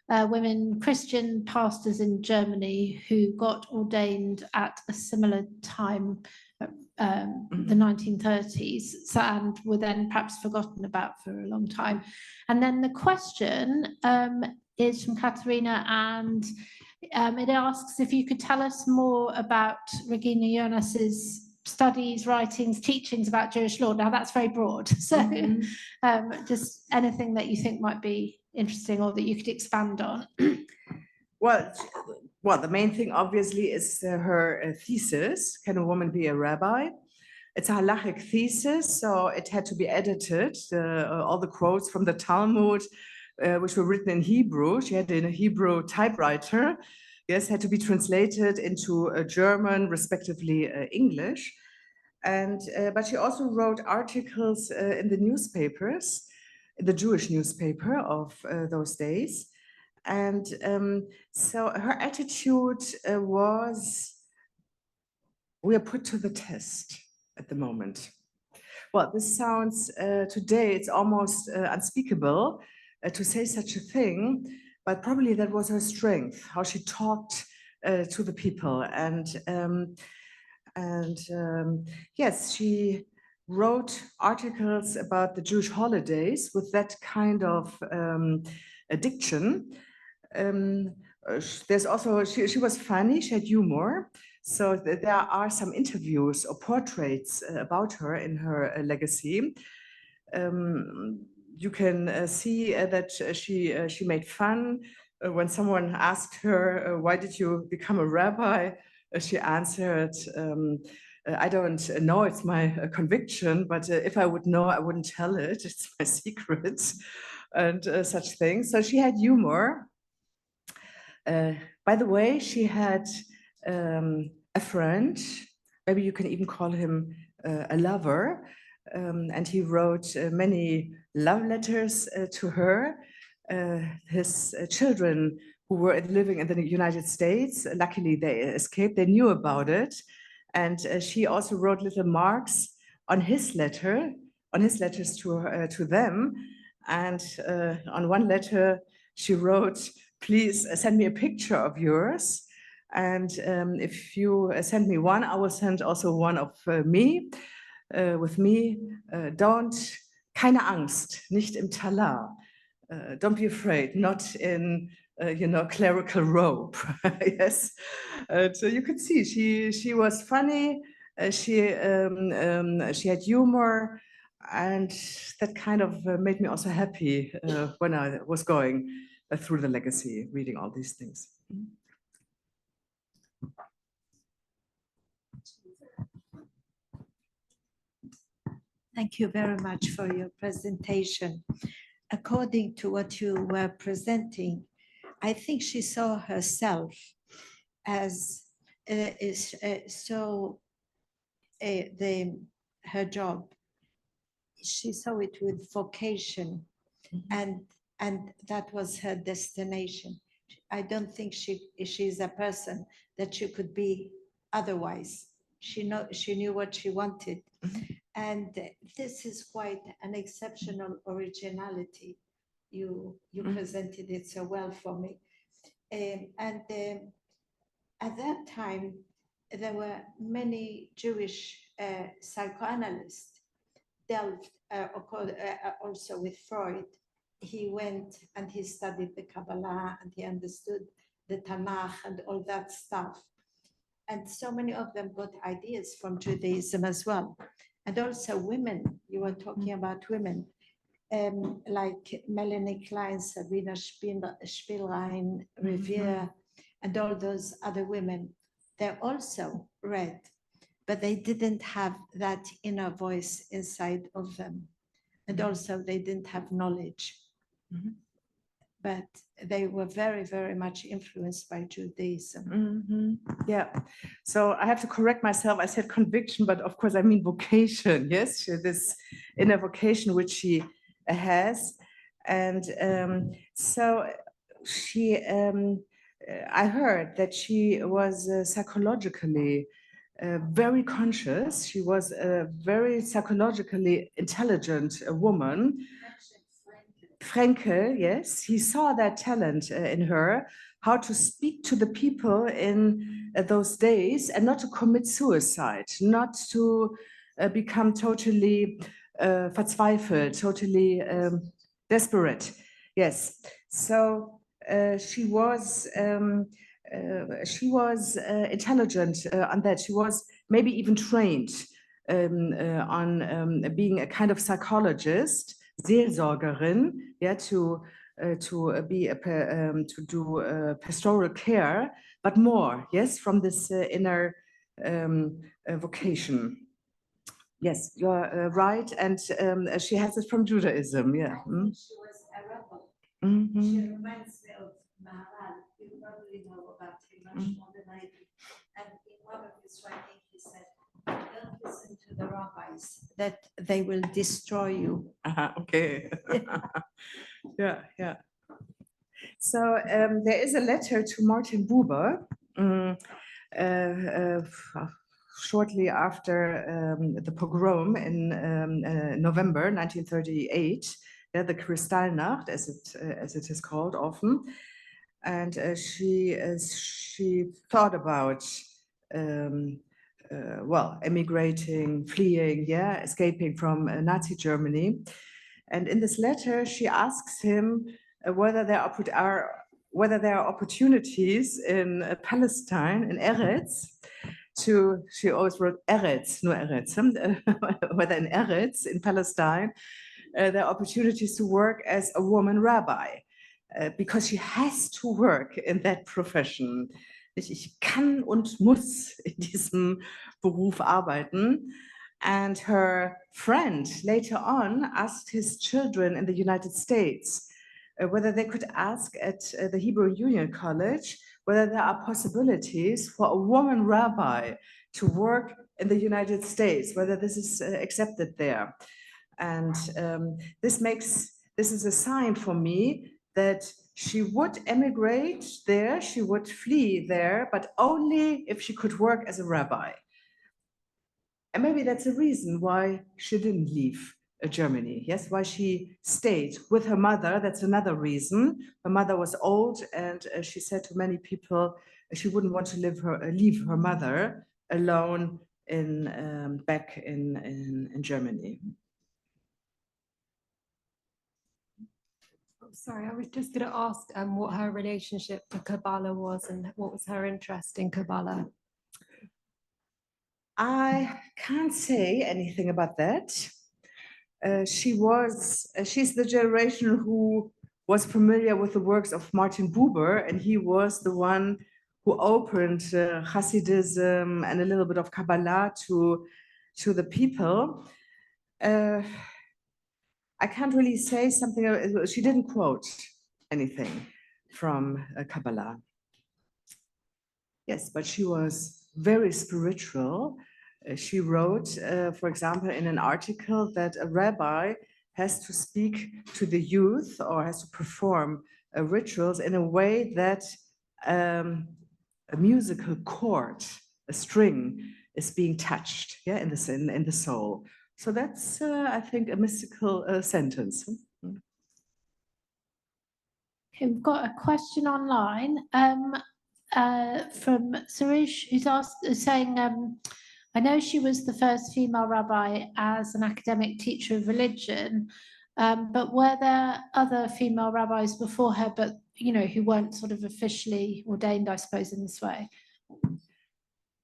women Christian pastors in Germany who got ordained at a similar time, the 1930s, and were then perhaps forgotten about for a long time. And then the question is from Katharina, and it asks if you could tell us more about Regina Jonas's studies, writings, teachings about Jewish law. Now that's very broad, so just anything that you think might be interesting or that you could expand on. Well, the main thing obviously is her thesis, Can a Woman Be a Rabbi? It's a halachic thesis, so it had to be edited. All the quotes from the Talmud, which were written in Hebrew, she had a Hebrew typewriter, yes, had to be translated into German, respectively English. And but she also wrote articles in the newspapers, the Jewish newspaper of those days. And so her attitude was, we are put to the test at the moment. Well, this sounds, today it's almost unspeakable to say such a thing, but probably that was her strength, how she talked to the people. And yes, she wrote articles about the Jewish holidays with that kind of addiction. There's also, she was funny, she had humor. So there are some interviews or portraits about her in her legacy. You can see that she made fun when someone asked her, why did you become a rabbi? She answered, I don't know, it's my conviction, but if I would know, I wouldn't tell it, it's my secret, and such things. So she had humor. By the way, she had a friend, maybe you can even call him a lover, and he wrote many love letters to her. His children who were living in the United States, luckily they escaped, they knew about it. And she also wrote little marks on his letter, on his letters to them. And on one letter, she wrote, please send me a picture of yours. And if you send me one, I will send also one of me, with me. Keine Angst, nicht im Talar. Don't be afraid, not in, clerical robe. Yes. So you could see she was funny. She had humor, and that kind of made me also happy when I was going through the legacy, reading all these things. Thank you very much for your presentation. According to what you were presenting, I think she saw herself as her job. She saw it with vocation, and that was her destination. I don't think she's a person that she could be otherwise. She knew what she wanted. And this is quite an exceptional originality. You presented it so well for me. At that time, there were many Jewish psychoanalysts delved also with Freud. He went and he studied the Kabbalah and he understood the Tanakh and all that stuff. And so many of them got ideas from Judaism as well. And also women, you were talking about women, like Melanie Klein, Sabina Spielrein, Revere, and all those other women. They also read, but they didn't have that inner voice inside of them. And also they didn't have knowledge. But they were very, very much influenced by Judaism. Yeah, so I have to correct myself. I said conviction, but of course I mean vocation. Yes, this inner vocation which she has. And so she, I heard that she was psychologically very conscious. She was a very psychologically intelligent woman. Franke, yes, he saw that talent in her, how to speak to the people in those days and not to commit suicide, not to become totally verzweifelt, totally desperate. Yes, so she was intelligent on that. She was maybe even trained on being a kind of psychologist. Seelsorgerin, yeah, to do pastoral care, but more, yes, from this inner vocation. Yes, you're right, and she has it from Judaism, yeah. She was a rebel. She reminds me of Maharal. You probably know about him much more than I do. And in one of his writings, he said, don't listen to the rabbis, that they will destroy you. Okay. Yeah. So there is a letter to Martin Buber shortly after the pogrom in November 1938, the Kristallnacht, as it is called often, and she thought about emigrating, fleeing, escaping from Nazi Germany. And in this letter, she asks him whether there are opportunities in Palestine, in Eretz, she always wrote Eretz, no Eretz, whether in Eretz, in Palestine, there are opportunities to work as a woman rabbi, because she has to work in that profession. Ich kann und muss in diesem Beruf arbeiten. And her friend later on asked his children in the United States whether they could ask at the Hebrew Union College whether there are possibilities for a woman rabbi to work in the United States, whether this is accepted there. And this is a sign for me that she would emigrate there, she would flee there, but only if she could work as a rabbi. And maybe that's a reason why she didn't leave Germany, yes, why she stayed with her mother. That's another reason. Her mother was old, and she said to many people she wouldn't want to leave her mother alone back in Germany. Sorry, I was just going to ask what her relationship to Kabbalah was and what was her interest in Kabbalah. I can't say anything about that. She's the generation who was familiar with the works of Martin Buber, and he was the one who opened Hasidism and a little bit of Kabbalah to the people. I can't really say something. She didn't quote anything from Kabbalah. Yes, but she was very spiritual. She wrote, for example, in an article that a rabbi has to speak to the youth or has to perform rituals in a way that a musical chord, a string, is being touched, yeah, in the soul. So that's, I think, a mystical sentence. Okay, we've got a question online from Suresh, who's saying, I know she was the first female rabbi as an academic teacher of religion, but were there other female rabbis before her, but who weren't sort of officially ordained, I suppose, in this way?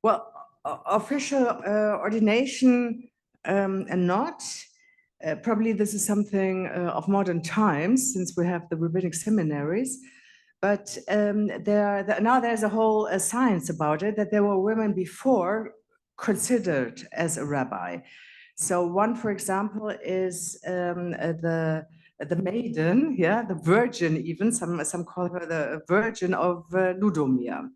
Well, official ordination and not. Probably this is something of modern times, since we have the rabbinic seminaries. But now there's a whole science about it, that there were women before considered as a rabbi. So one, for example, is the maiden, yeah, the virgin even, some call her the Virgin of Ludomir.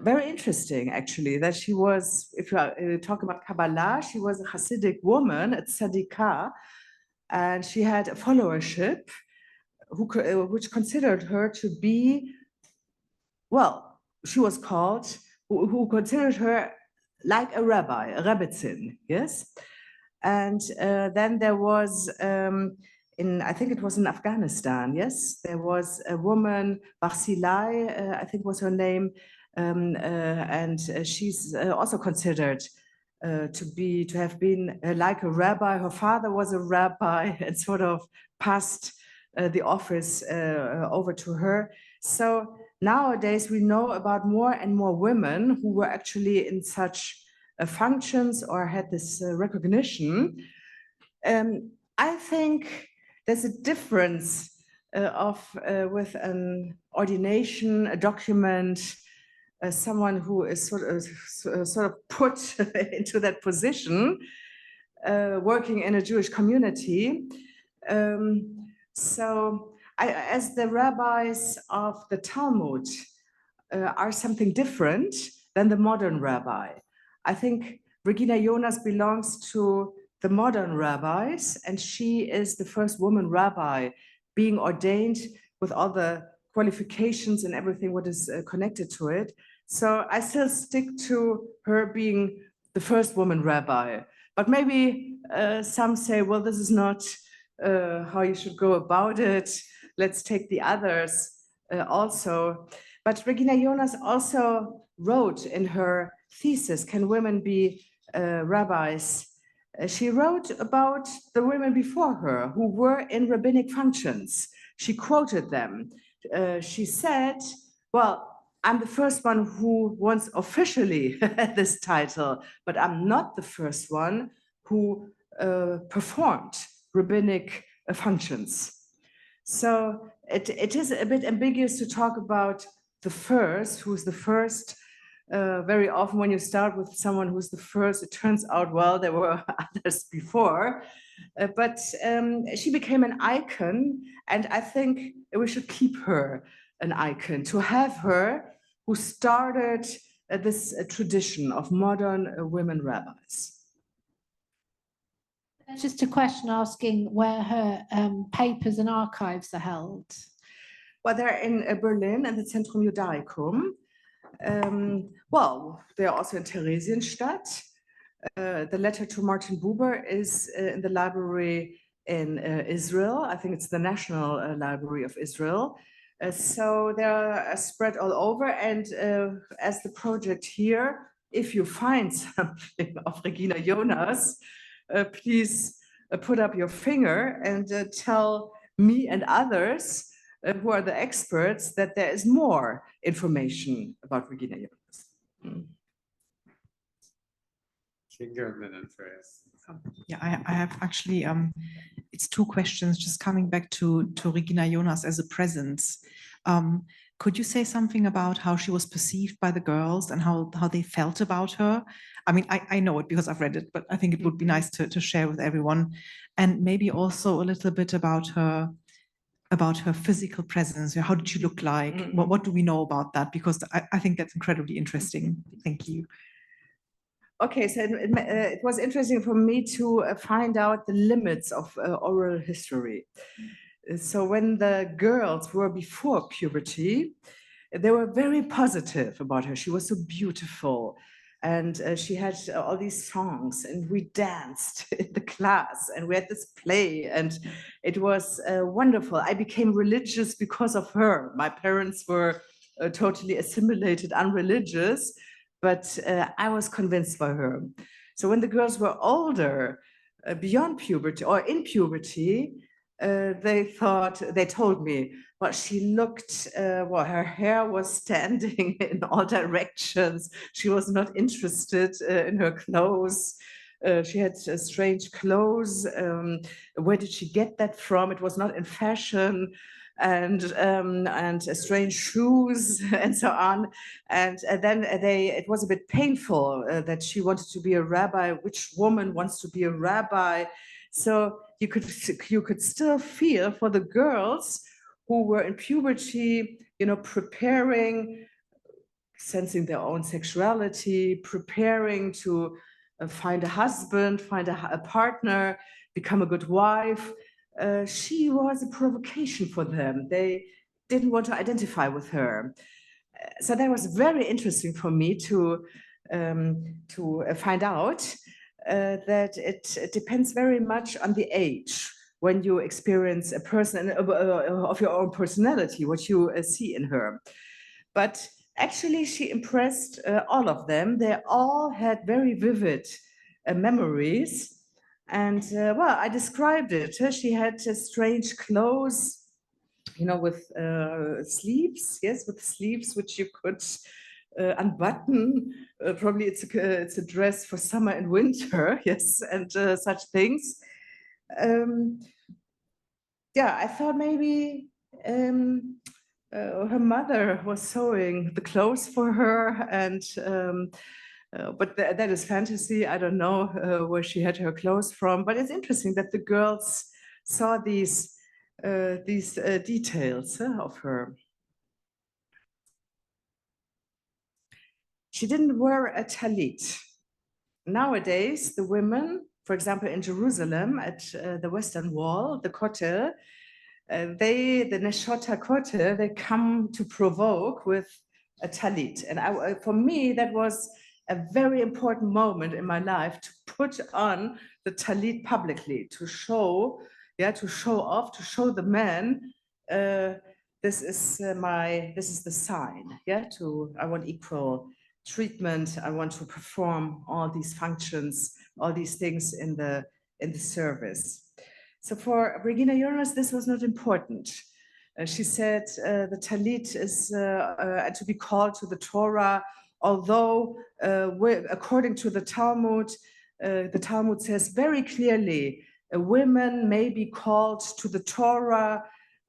Very interesting, actually, that she was, if you talk about Kabbalah, she was a Hasidic woman, a tzadikah, and she had a followership which considered her to be, well, she was called, who considered her like a rabbi, a rabbitzin, yes? And then there was, I think it was in Afghanistan, yes? There was a woman, Barsilai, I think was her name, and she's also considered to have been like a rabbi. Her father was a rabbi and sort of passed the office over to her. So nowadays we know about more and more women who were actually in such functions or had this recognition. I think there's a difference with an ordination, a document, someone who is sort of put into that position, working in a Jewish community. So as the rabbis of the Talmud are something different than the modern rabbi. I think Regina Jonas belongs to the modern rabbis, and she is the first woman rabbi being ordained with all the qualifications and everything what is connected to it. So I still stick to her being the first woman rabbi. But maybe some say, well, this is not how you should go about it. Let's take the others also. But Regina Jonas also wrote in her thesis, Can Women Be Rabbis? She wrote about the women before her who were in rabbinic functions. She quoted them. She said, well, I'm the first one who once officially had this title, but I'm not the first one who performed rabbinic functions. So it is a bit ambiguous to talk about the first, who's the first. Very often when you start with someone who's the first, it turns out, well, there were others before. But she became an icon, and I think we should keep her an icon. To have her who started this tradition of modern women rabbis. Just a question asking where her papers and archives are held. Well, they're in Berlin and the Zentrum Judaicum. Well, they're also in Theresienstadt. The letter to Martin Buber is in the library in Israel. I think it's the National Library of Israel. So they're spread all over. And as the project here, if you find something of Regina Jonas, please put up your finger and tell me and others who are the experts that there is more information about Regina Jonas. Kinga and then Andreas. Yeah, I have actually, it's two questions just coming back to Regina Jonas as a presence. Could you say something about how she was perceived by the girls and how they felt about her? I mean, I know it because I've read it, but I think it would be nice to share with everyone. And maybe also a little bit about her physical presence. How did she look like? What do we know about that? Because I think that's incredibly interesting. Thank you. Okay, so it was interesting for me to find out the limits of oral history. So when the girls were before puberty, they were very positive about her. She was so beautiful. And she had all these songs, and we danced in the class, and we had this play, and it was wonderful. I became religious because of her. My parents were totally assimilated, unreligious, but I was convinced by her. So when the girls were older, beyond puberty or in puberty, they told me, well, she looked, well, her hair was standing in all directions. She was not interested in her clothes. She had strange clothes. Where did she get that from? It was not in fashion. And strange shoes and so on. And then it was a bit painful that she wanted to be a rabbi. Which woman wants to be a rabbi? So you could still feel for the girls who were in puberty, preparing, sensing their own sexuality, preparing to find a husband, find a partner, become a good wife. She was a provocation for them. They didn't want to identify with her. So that was very interesting for me to find out that it depends very much on the age when you experience a person of your own personality, what you see in her. But actually, she impressed all of them. They all had very vivid memories. And well, I described it. She had strange clothes, with sleeves, yes, with sleeves which you could unbutton. Probably it's a dress for summer and winter, yes, and such things. Yeah, I thought maybe her mother was sewing the clothes for her, and but that is fantasy. I don't know where she had her clothes from, but it's interesting that the girls saw these details of her. She didn't wear a talit. Nowadays, the women, for example, in Jerusalem at the Western Wall, the Kotel, the Neshota Kotel, they come to provoke with a talit. And for me, that was a very important moment in my life to put on the talit publicly, to show off, to show the men, this is the sign, I want equal treatment. I want to perform all these functions, all these things in the service. So for Regina Jonas, this was not important. She said the talit is to be called to the Torah, although according to the Talmud says very clearly, women may be called to the Torah.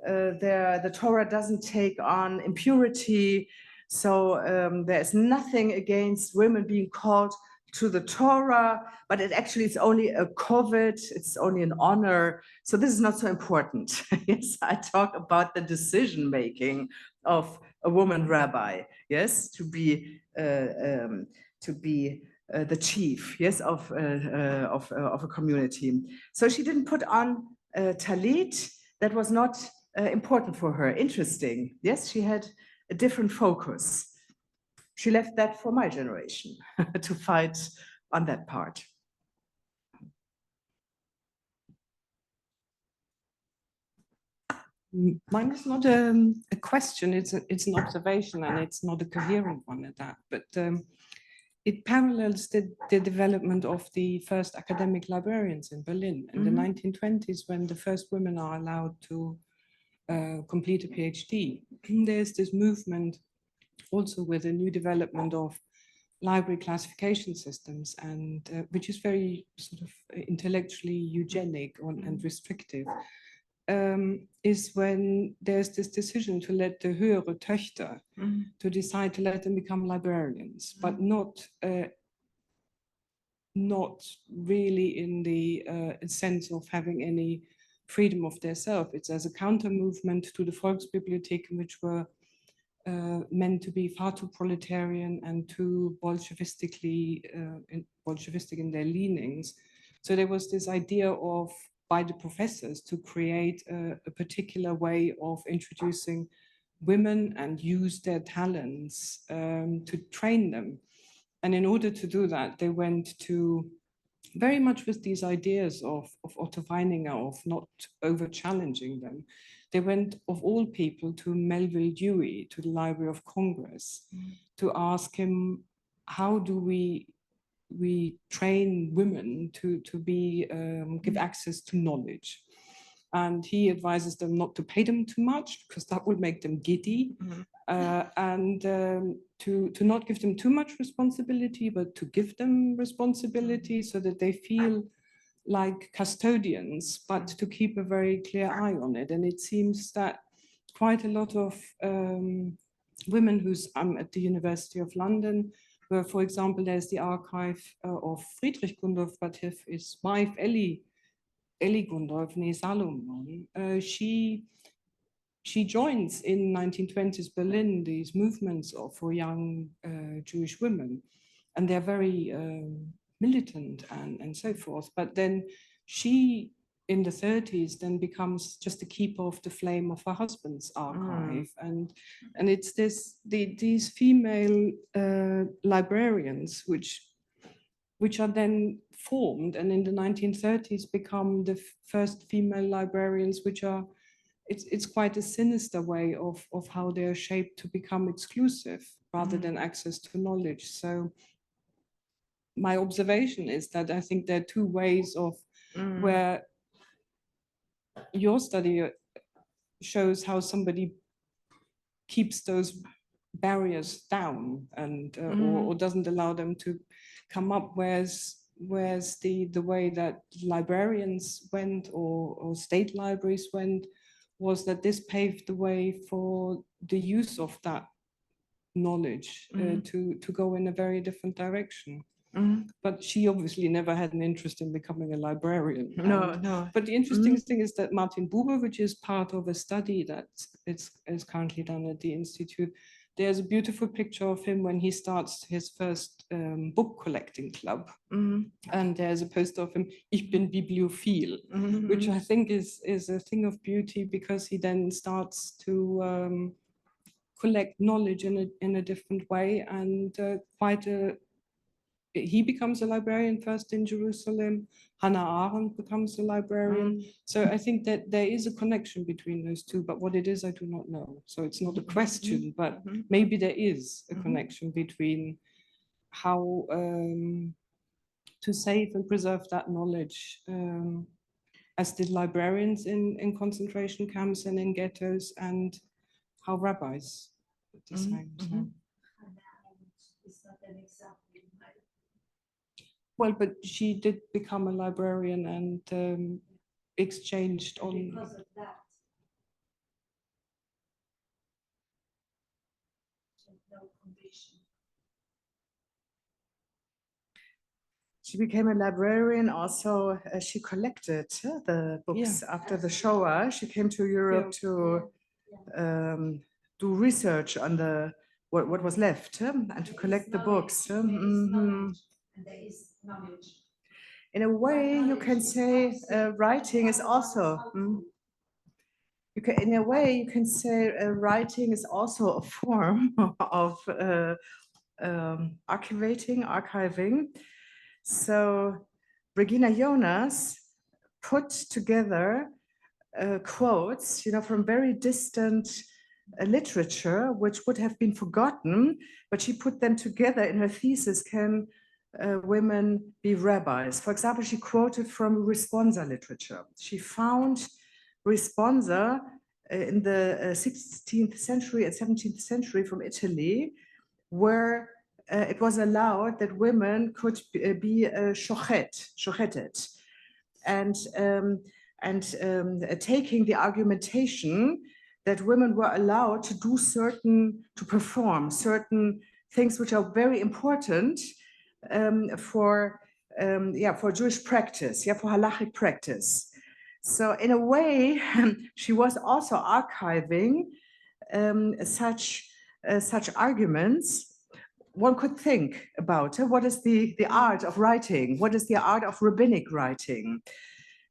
The Torah doesn't take on impurity. So there's nothing against women being called to the Torah, but it's only a kavod, it's only an honor. So this is not so important. Yes, I talk about the decision making of a woman rabbi, yes, to be the chief, yes, of a community. So she didn't put on talit. That was not important for her. Interesting. Yes, she had a different focus. She left that for my generation to fight on that part. Mine is not a question, it's an observation, and it's not a coherent one at that, but it parallels the development of the first academic librarians in Berlin in the 1920s, when the first women are allowed to complete a PhD. There's this movement also with a new development of library classification systems, and which is very sort of intellectually eugenic and restrictive. Is when there's this decision to let the höhere Töchter to decide to let them become librarians, but not really in the sense of having any freedom of their self. It's as a counter movement to the Volksbibliotheken, which were meant to be far too proletarian and too bolshevistic in their leanings. So there was this idea of, by the professors, to create a particular way of introducing women and use their talents to train them. And in order to do that, they went to, very much with these ideas of Otto Weininger, of not over-challenging them, they went, of all people, to Melville Dewey, to the Library of Congress, to ask him, how do we train women to give access to knowledge? And he advises them not to pay them too much, because that would make them giddy, and to not give them too much responsibility, but to give them responsibility so that they feel like custodians, but to keep a very clear eye on it. And it seems that quite a lot of women who's at the University of London, where, for example, there's the archive of Friedrich Gundolf, but his wife, Ellie Gundolf, nee Salomon, she joins in 1920s Berlin these movements for young Jewish women, and they're very militant and so forth. But then she, in the 30s, then becomes just the keeper of the flame of her husband's archive. And it's these female librarians which are then formed, and in the 1930s become the first female librarians, which are, it's quite a sinister way of how they're shaped to become exclusive rather than access to knowledge. So my observation is that I think there are two ways of where your study shows how somebody keeps those barriers down and or doesn't allow them to come up, whereas the way that librarians went or state libraries went was that this paved the way for the use of that knowledge to go in a very different direction. But she obviously never had an interest in becoming a librarian. No. But the interesting thing is that Martin Buber, which is part of a study that is currently done at the Institute, there's a beautiful picture of him when he starts his first book collecting club. And there's a poster of him, Ich bin bibliophil, which I think is a thing of beauty, because he then starts to collect knowledge in a different way, and he becomes a librarian first in Jerusalem. Hannah Arendt becomes a librarian. So I think that there is a connection between those two, but what it is, I do not know. So it's not a question, but maybe there is a connection between how to save and preserve that knowledge, as did librarians in concentration camps and in ghettos, and how rabbis did the same. So. Well, but she did become a librarian and exchanged on. Because of that. No condition. She became a librarian also. She collected the books after the Shoah. She came to Europe to do research on the what was left and to collect the books. In a way, you can say writing is also. In a way, you can say writing is also a form of archiving. So Regina Jonas put together quotes, from very distant literature, which would have been forgotten, but she put them together in her thesis, Can Women Be Rabbis? For example, she quoted from responsa literature. She found responsa in the 16th century and 17th century from Italy, where it was allowed that women could be shocheted, and taking the argumentation that women were allowed to do to perform certain things which are very important for Jewish practice, for halachic practice. So in a way, she was also archiving such arguments. One could think about what is the art of writing? What is the art of rabbinic writing?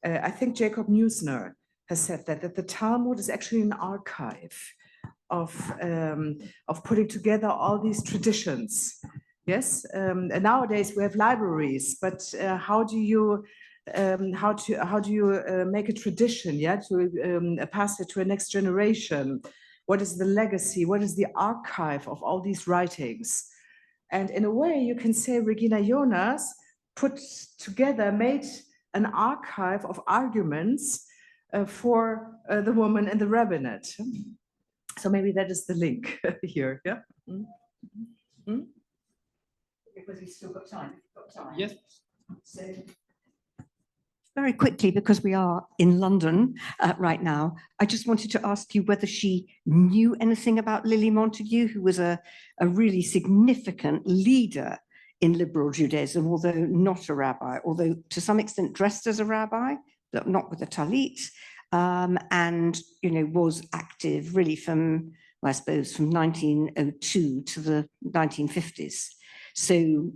I think Jacob Neusner has said that the Talmud is actually an archive of putting together all these traditions. Yes, and nowadays we have libraries, but how do you make a tradition? To pass it to a next generation? What is the legacy? What is the archive of all these writings? And in a way, you can say Regina Jonas made an archive of arguments for the woman in the rabbinate. So maybe that is the link here. Yeah. Because we've still got time. Yes. So, very quickly, because we are in London right now, I just wanted to ask you whether she knew anything about Lily Montagu, who was a really significant leader in liberal Judaism, although not a rabbi, although to some extent dressed as a rabbi, but not with a talit, and was active really from 1902 to the 1950s. So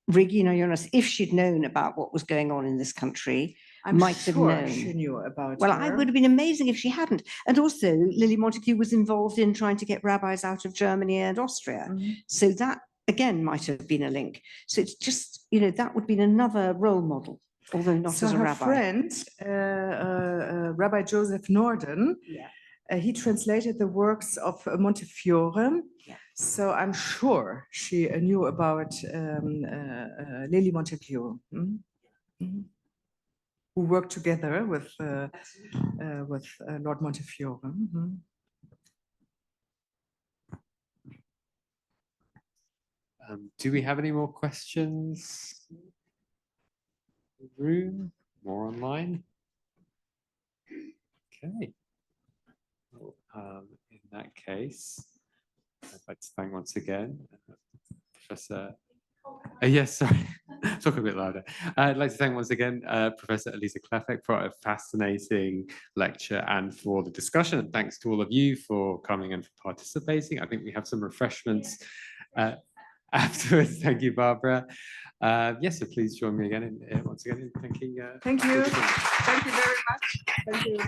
Regina Jonas, if she'd known about what was going on in this country, might have known. She knew about Well, her. it would have been amazing if she hadn't. And also, Lily Montagu was involved in trying to get rabbis out of Germany and Austria. So that, again, might have been a link. So it's just, that would be another role model, although not as a rabbi. Her friend, Rabbi Joseph Norden, he translated the works of Montefiore. So I'm sure she knew about Lily Montagu, who worked together with Lord Montefiore. Do we have any more questions in the room? More online? Okay. Well, in that case, I'd like to thank once again Professor. Yes, sorry, talk a bit louder. I'd like to thank once again Professor Elisa Klapheck for a fascinating lecture and for the discussion. And thanks to all of you for coming and for participating. I think we have some refreshments afterwards. Thank you, Barbara. Yes, so please join me again once again in thanking. Thank you. Thank you very much. Thank you.